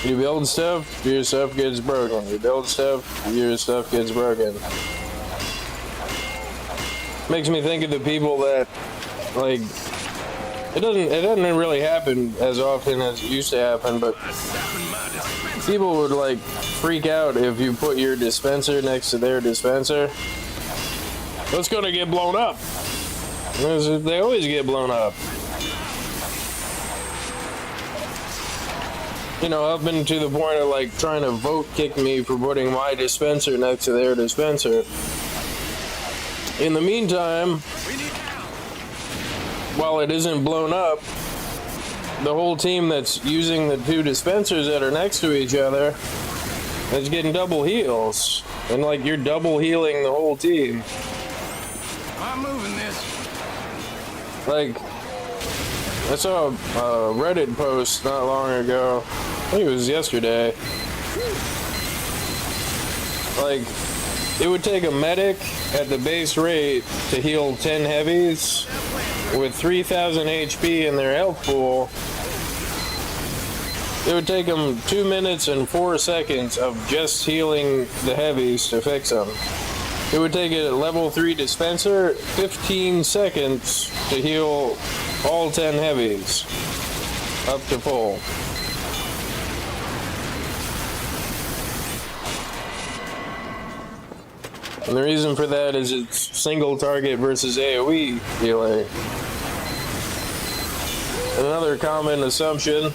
you build stuff, your stuff gets broken. You build stuff, your stuff gets broken. Makes me think of the people that, like, it doesn't really happen as often as it used to happen, but people would like freak out if you put your dispenser next to their dispenser. It's gonna get blown up. They always get blown up. You know, up into the point of like trying to vote kick me for putting my dispenser next to their dispenser. In the meantime, while it isn't blown up, the whole team that's using the two dispensers that are next to each other is getting double heals. And like you're double healing the whole team. I'm moving this. Like, I saw a Reddit post not long ago. I think it was yesterday. Like, it would take a medic at the base rate to heal 10 heavies with 3,000 HP in their health pool. It would take them 2 minutes and 4 seconds of just healing the heavies to fix them. It would take a level 3 dispenser 15 seconds to heal all 10 heavies up to full. And the reason for that is it's single target versus AoE healing. Another common assumption,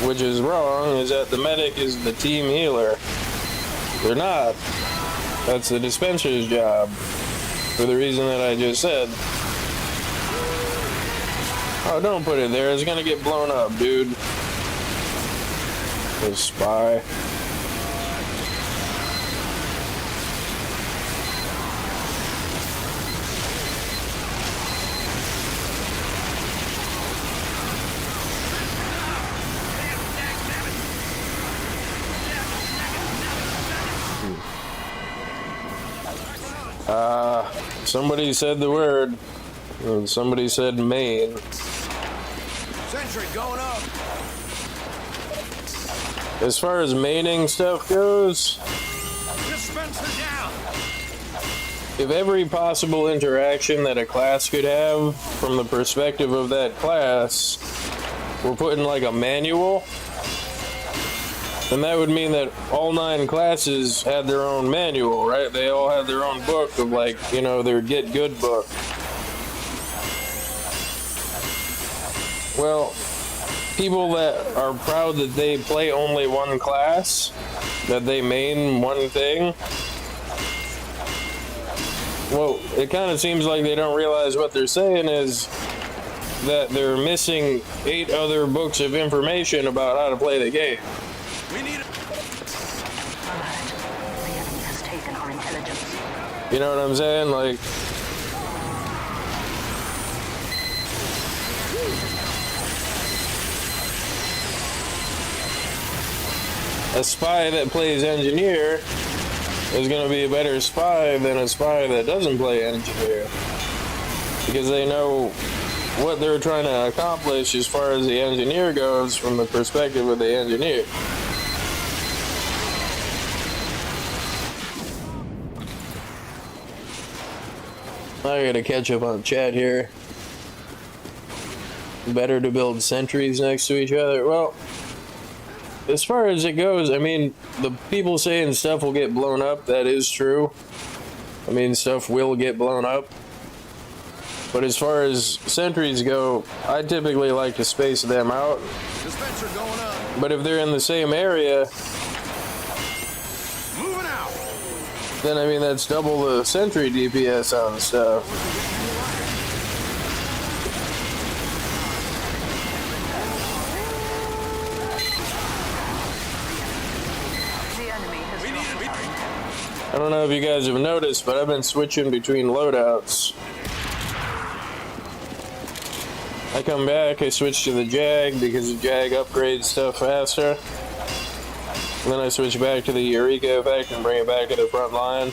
which is wrong, is that the medic is the team healer. They're not. That's the dispenser's job, for the reason that I just said. Oh, don't put it there. It's gonna get blown up, dude. The spy. Somebody said the word, and somebody said main. Sentry going up. As far as maining stuff goes, Dispenser down. if every possible interaction that a class could have from the perspective of that class were put in like a manual, then that would mean that all 9 classes had their own manual, right? They all had their own book of, like, you know, their get good book. Well, people that are proud that they play only one class, that they main one thing, well, it kind of seems like they don't realize what they're saying is that they're missing 8 other books of information about how to play the game. We need Alert. The enemy has taken our intelligence. You know what I'm saying? Like, a spy that plays engineer is going to be a better spy than a spy that doesn't play engineer, because they know what they're trying to accomplish as far as the engineer goes from the perspective of the engineer. I gotta catch up on chat here. Better to build sentries next to each other. Well, as far as it goes, I mean, the people saying stuff will get blown up, that is true. I mean, stuff will get blown up. But as far as sentries go, I typically like to space them out. dispenser going up. But if they're in the same area, Moving out. then I mean, that's double the sentry DPS on stuff. The enemy has We need dropped to be. our intelligence. I don't know if you guys have noticed, but I've been switching between loadouts. I come back, I switch to the Jag because the Jag upgrades stuff faster. And then I switch back to the Eureka effect and bring it back to the front line.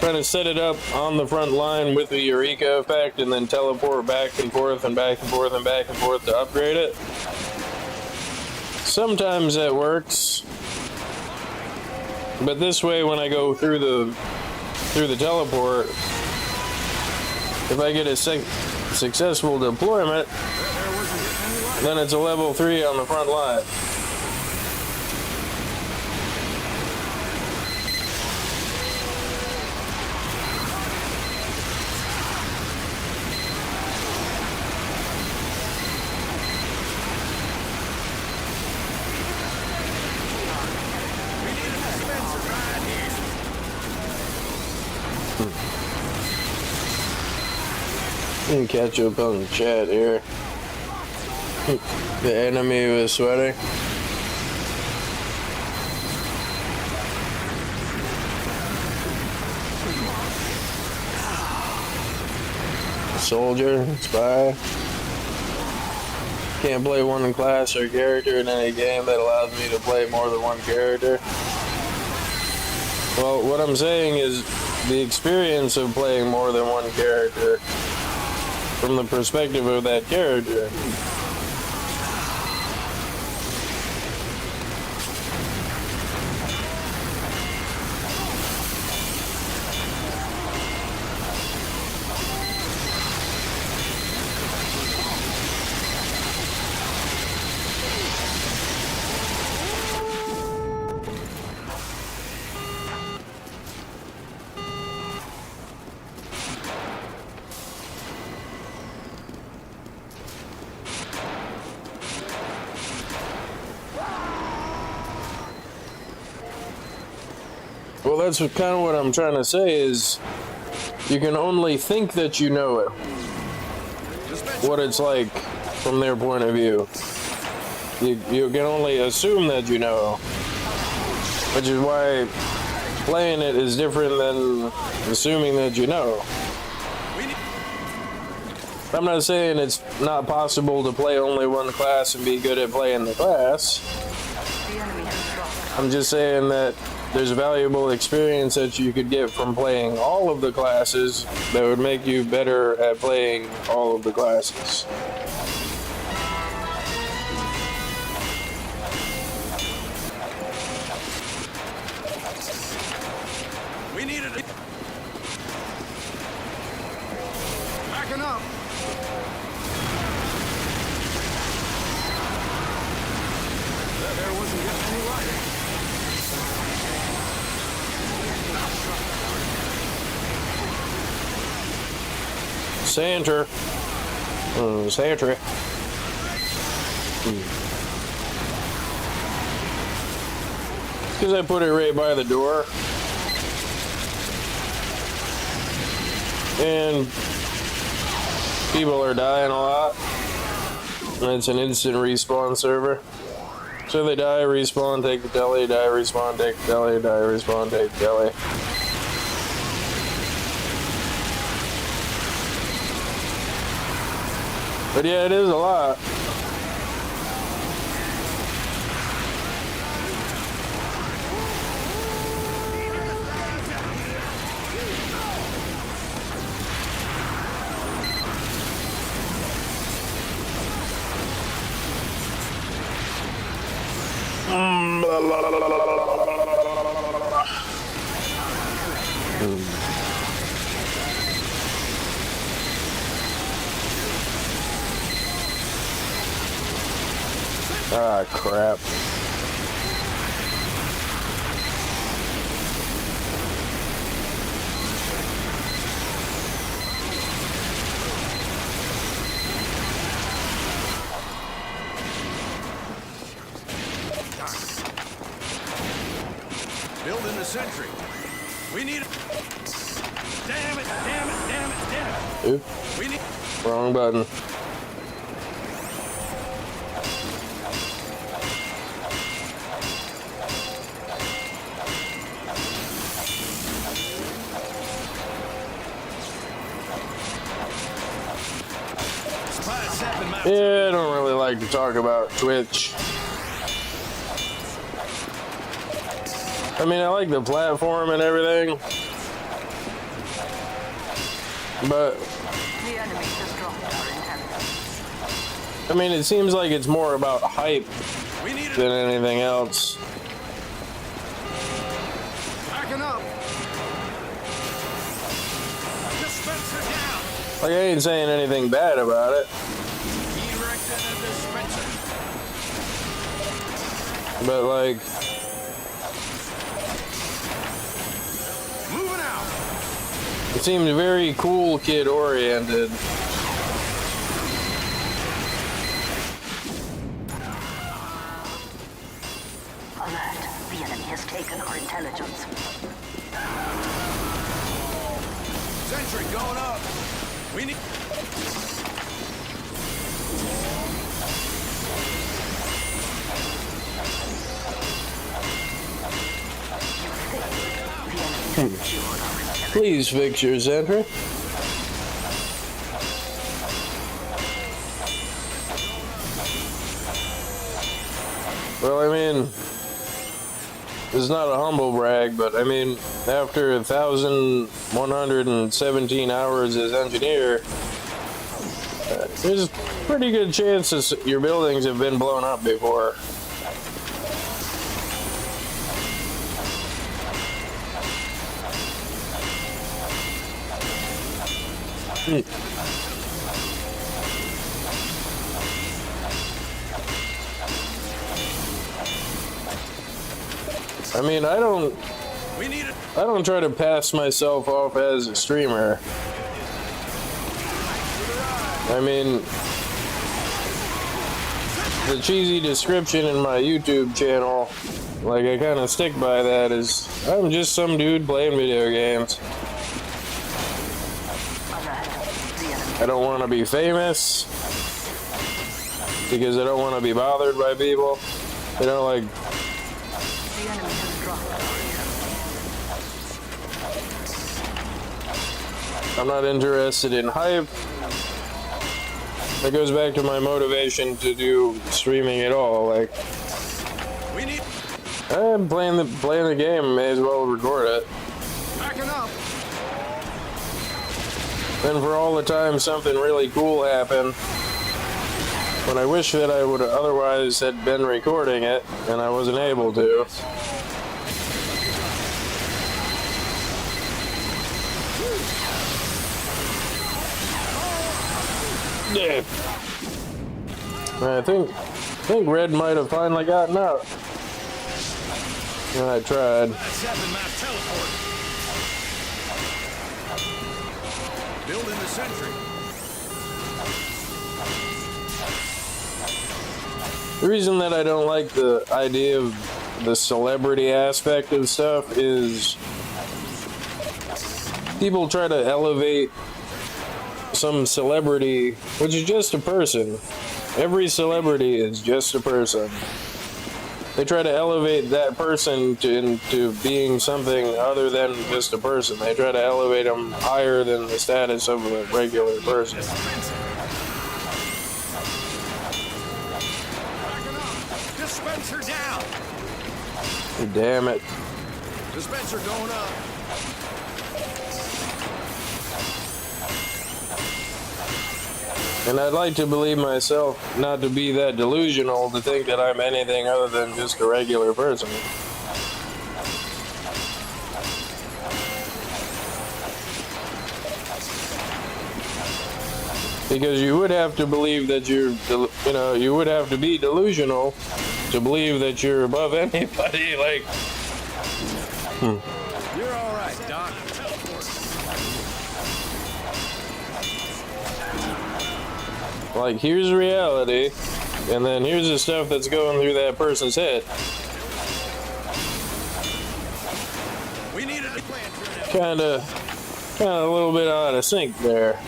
Trying to set it up on the front line with the Eureka effect and then teleport back and forth and back and forth and back and forth to upgrade it. Sometimes that works. But this way, when I go through the teleport, if I get a successful deployment, then it's a level 3 on the front line. And catch up on the chat here. The enemy was sweating. Soldier, spy. Can't play one class or character in any game that allows me to play more than one character. Well, what I'm saying is the experience of playing more than one character from the perspective of that character. Well, that's kind of what I'm trying to say is you can only think that you know it, what it's like from their point of view. You can only assume that you know, which is why playing it is different than assuming that you know. I'm not saying it's not possible to play only one class and be good at playing the class. The enemy has dropped. I'm just saying that there's valuable experience that you could get from playing all of the classes that would make you better at playing all of the classes. We need it. Backing up. That there wasn't getting any lighter. Santry. Santry. Because I put it right by the door. And people are dying a lot. And it's an instant respawn server. So they die, respawn, take the deli, die, respawn, take the deli, die, respawn, take the deli. But yeah, it is a lot. Ah, crap. Building the sentry. We need. Damn it! Damn it! Damn it! Damn it! Oop, We need. wrong button. Spy sap in my. Yeah, I don't really like to talk about Twitch. I mean, I like the platform and everything, but The enemy has dropped our intelligence. I mean, it seems like it's more about hype We need than anything else. Backing up. Dispenser down. Like, I ain't saying anything bad about it, Erecting a dispenser. but like, Moving out. it seemed very cool kid oriented. Alert. The enemy has taken our intelligence. Sentry going up. We need. Please fix your Sentry. Well, I mean, it's not a humble brag, but I mean, after 1,117 hours as engineer, there's a pretty good chance that your buildings have been blown up before. I mean, We need it. I don't try to pass myself off as a streamer. I mean, the cheesy description in my YouTube channel, like, I kind of stick by that, is I'm just some dude playing video games. I don't want to be famous because I don't want to be bothered by people. You know, like, The enemy has dropped our intelligence. I'm not interested in hype. That goes back to my motivation to do streaming at all. Like, We need. I'm playing the game, may as well record it. Backing up. And for all the time something really cool happened, when I wish that I would otherwise had been recording it, and I wasn't able to. Yeah. I think Red might have finally gotten out. I tried. That's happened, my teleport. Building the sentry. The reason that I don't like the idea of the celebrity aspect of stuff is people try to elevate some celebrity, which is just a person. Every celebrity is just a person. They try to elevate that person into being something other than just a person. They try to elevate them higher than the status of a regular person. Dispenser down. Damn it. Dispenser going up. And I'd like to believe myself not to be that delusional to think that I'm anything other than just a regular person. Because you would have to believe that you would have to be delusional to believe that you're above anybody. Like, You're all right, Doc. like here's reality, and then here's the stuff that's going through that person's head. We need a plan. Kind of a little bit out of sync there.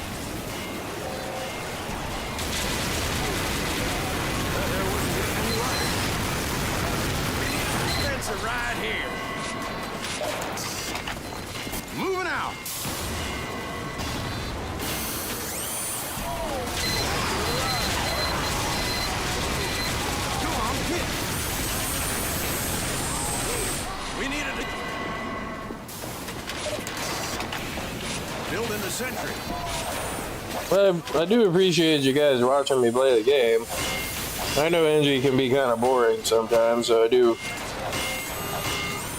Dispenser right here. Moving out. Come on, hit. We need a building the sentry. Well, I do appreciate you guys watching me play the game. I know NG can be kind of boring sometimes, so I do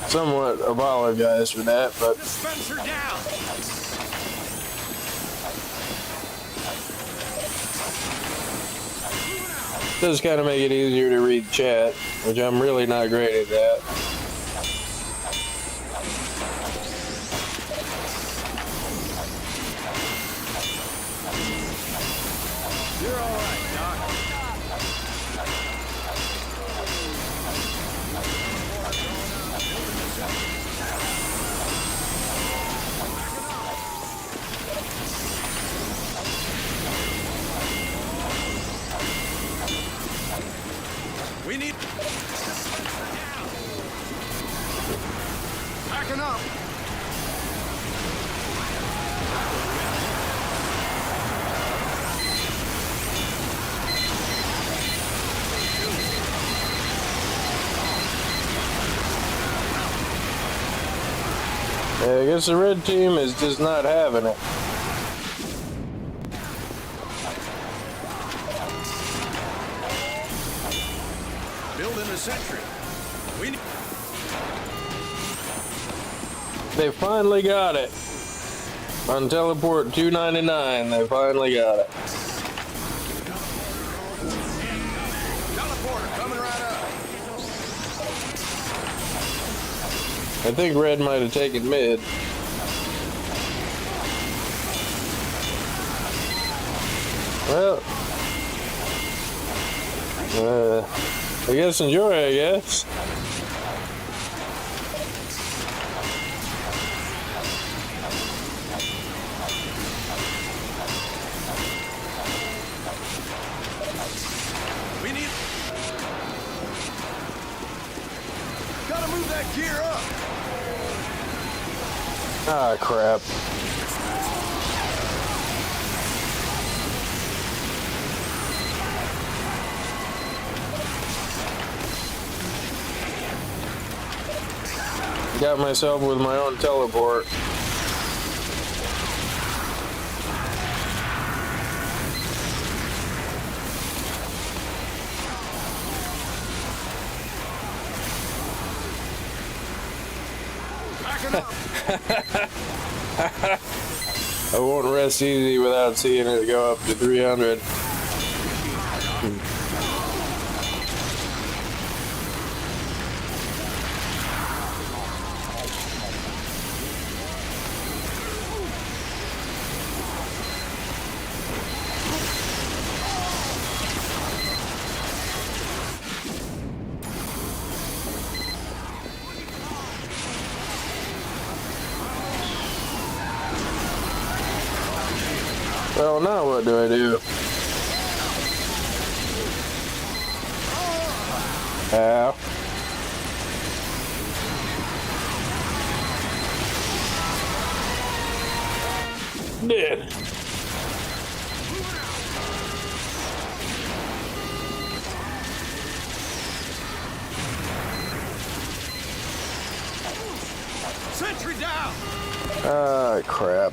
somewhat apologize for that, but Dispenser down. it does kind of make it easier to read chat, which I'm really not great at that. You're all right, Doc. We need packing up. Yeah, I guess the red team is just not having it. Building the sentry. We need They finally got it. On teleport 299, they finally got it. teleporter coming right up. I think red might have taken mid. Well, I guess enjoy, I guess. We need. Gotta move that gear up. Ah, crap. Got myself with my own teleport. Packing up. I won't rest easy without seeing it go up to 300. Well, now what do I do? Ow. Dead. Sentry down! Ah, crap.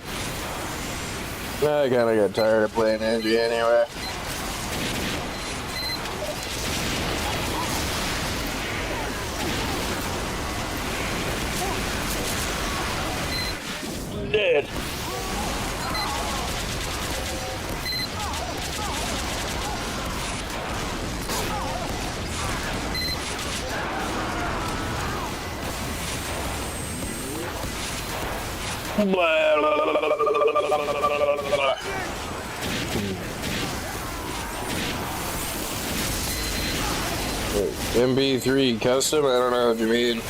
I kinda got tired of playing Angie anyway. Dead. MP3 custom? I don't know what you mean.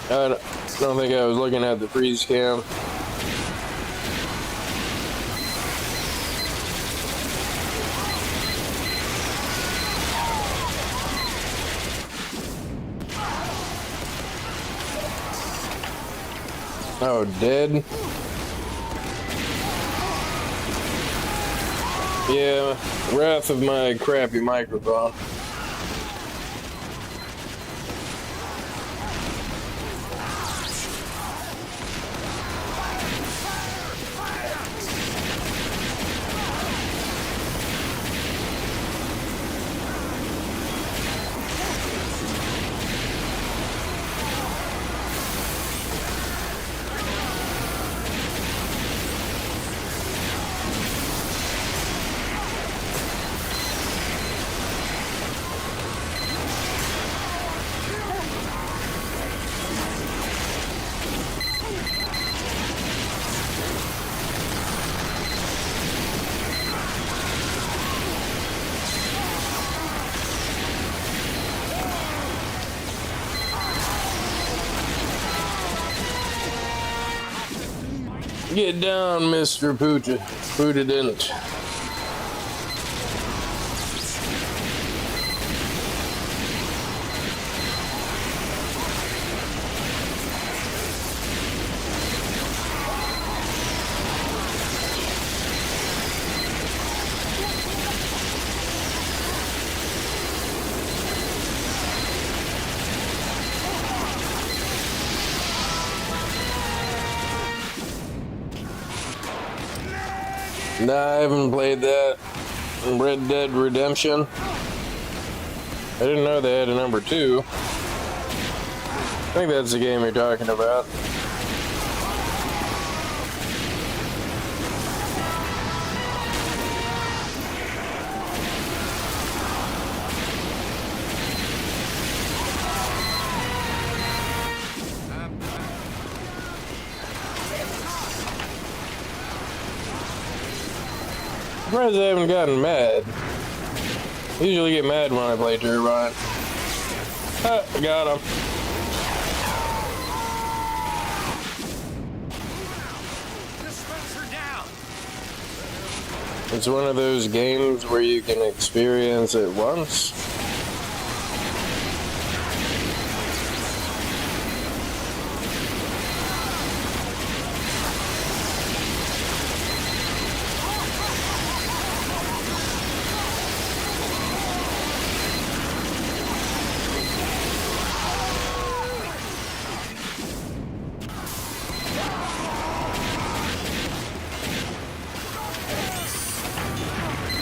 I don't think I was looking at the freeze cam. Oh, dead? Yeah, wrath of my crappy microphone. Get down, Mr. Pootadent. Nah, I haven't played that. Red Dead Redemption. I didn't know they had a number 2. I think that's the game you're talking about. I'm surprised I haven't gotten mad. I usually get mad when I play Turbine. Ah, got him. Dispenser down! It's one of those games where you can experience it once.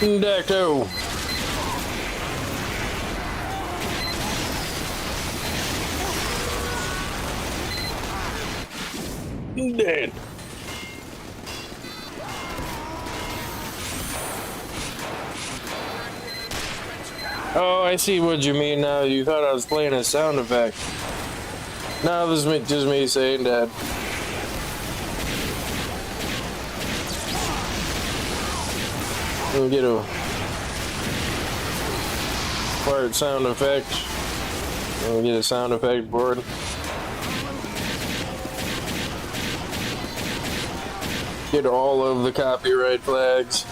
Dacto. Dead. Oh, I see what you mean now. You thought I was playing a sound effect. No, this is just me saying that. Let me get a fart sound effect. Let me get a sound effect board. Get all of the copyright flags.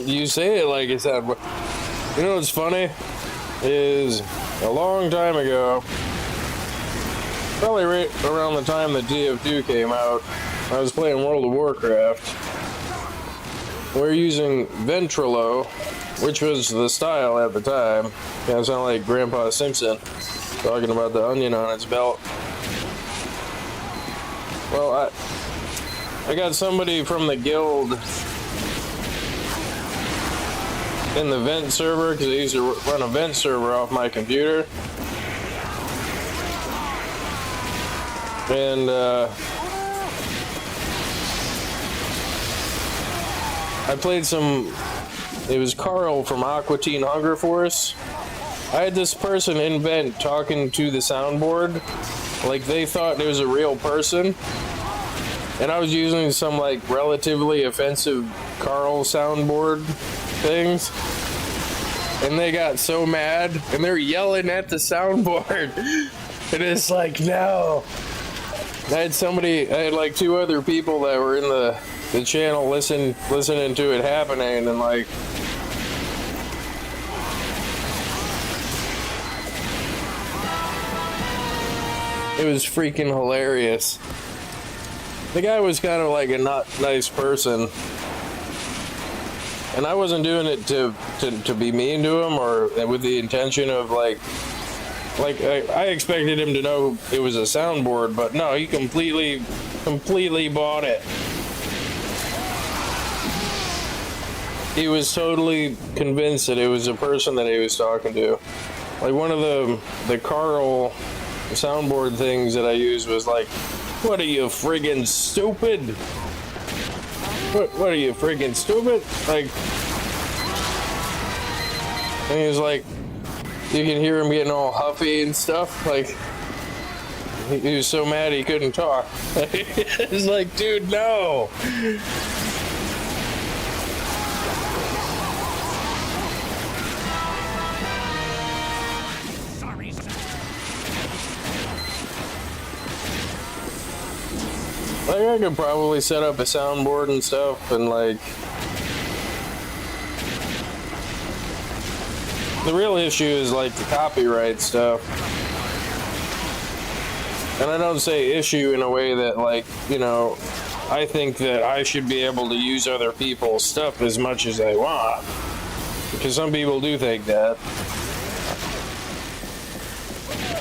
You say it like it's that. You know what's funny? Is a long time ago, probably right around the time that TF2 came out, I was playing World of Warcraft. We're using Ventrilo, which was the style at the time. Kind of sound like Grandpa Simpson talking about the onion on his belt. Well, I got somebody from the guild in the vent server, because I used to run a vent server off my computer. And I played some, it was Carl from Aqua Teen Hunger Force. I had this person in vent talking to the soundboard like they thought it was a real person. And I was using some like relatively offensive Carl soundboard things, and they got so mad and they're yelling at the soundboard, and it's like, no. I had like two other people that were in the channel listening to it happening, and like, it was freaking hilarious. The guy was kind of like a not nice person. And I wasn't doing it to be mean to him or with the intention of like I expected him to know it was a soundboard, but no, he completely bought it. He was totally convinced that it was a person that he was talking to. Like one of the Carl soundboard things that I used was like, "What are you, friggin' stupid? What are you, friggin' stupid?" Like, and he was like, you can hear him getting all huffy and stuff. Like, he was so mad he couldn't talk. It's like, dude, no. Like, I could probably set up a soundboard and stuff, and like, the real issue is like the copyright stuff. And I don't say issue in a way that, like, you know, I think that I should be able to use other people's stuff as much as I want, because some people do think that.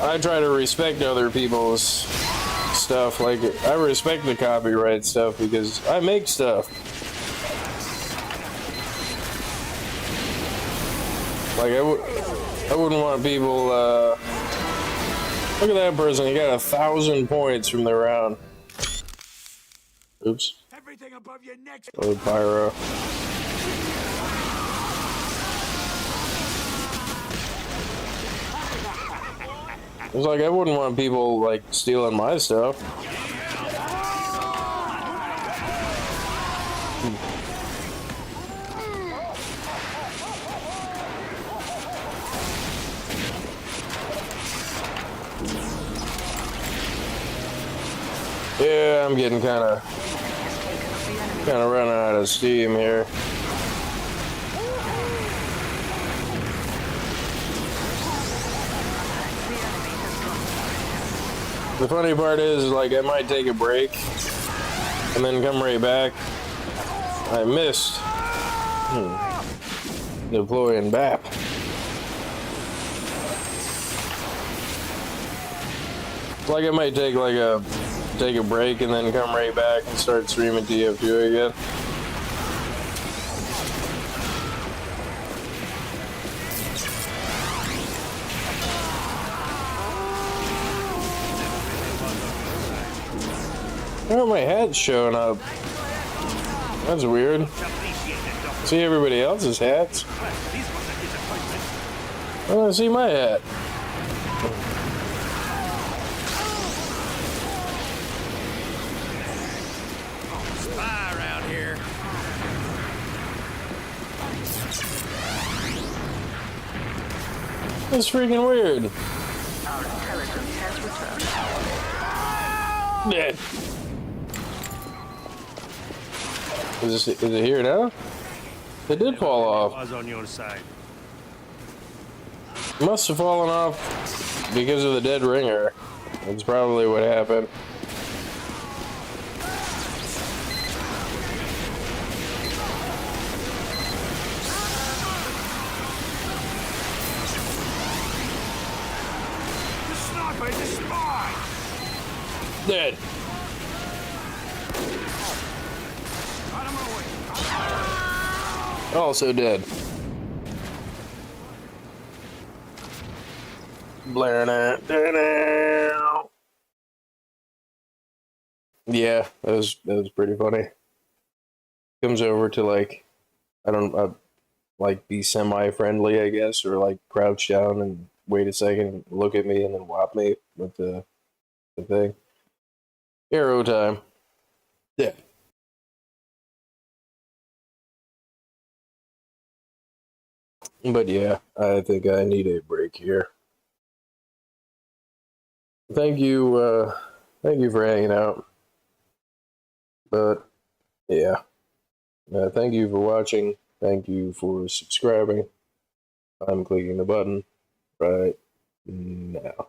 I try to respect other people's stuff. Like, I respect the copyright stuff because I make stuff. Like, I wouldn't want people, look at that person, he got 1,000 points from the round. Oops. Everything above your neck. Oh, pyro. It's like, I wouldn't want people, like, stealing my stuff. Yeah, I'm getting kind of running out of steam here. The funny part is, like, I might take a break and then come right back. I missed deploying BAP. Like, it might take like a take a break and then come right back and start streaming TF2 again. Oh, my hat's showing up. That's weird. See everybody else's hats. I want to see my hat. Spy around here. That's freaking weird. Our intelligence has returned. Dead. Is it here now? It did fall off. Was on your side. Must have fallen off because of the dead ringer. That's probably what happened. The sniper is a spy. Dead. Out of my way. Also dead. Blaring it. Yeah, that was pretty funny. Comes over to like, I don't like be semi-friendly, I guess, or like crouch down and wait a second, look at me, and then whop me with the thing. Arrow time. Yeah. But yeah, I think I need a break here. Thank you for hanging out. But yeah, thank you for watching. Thank you for subscribing. I'm clicking the button right now.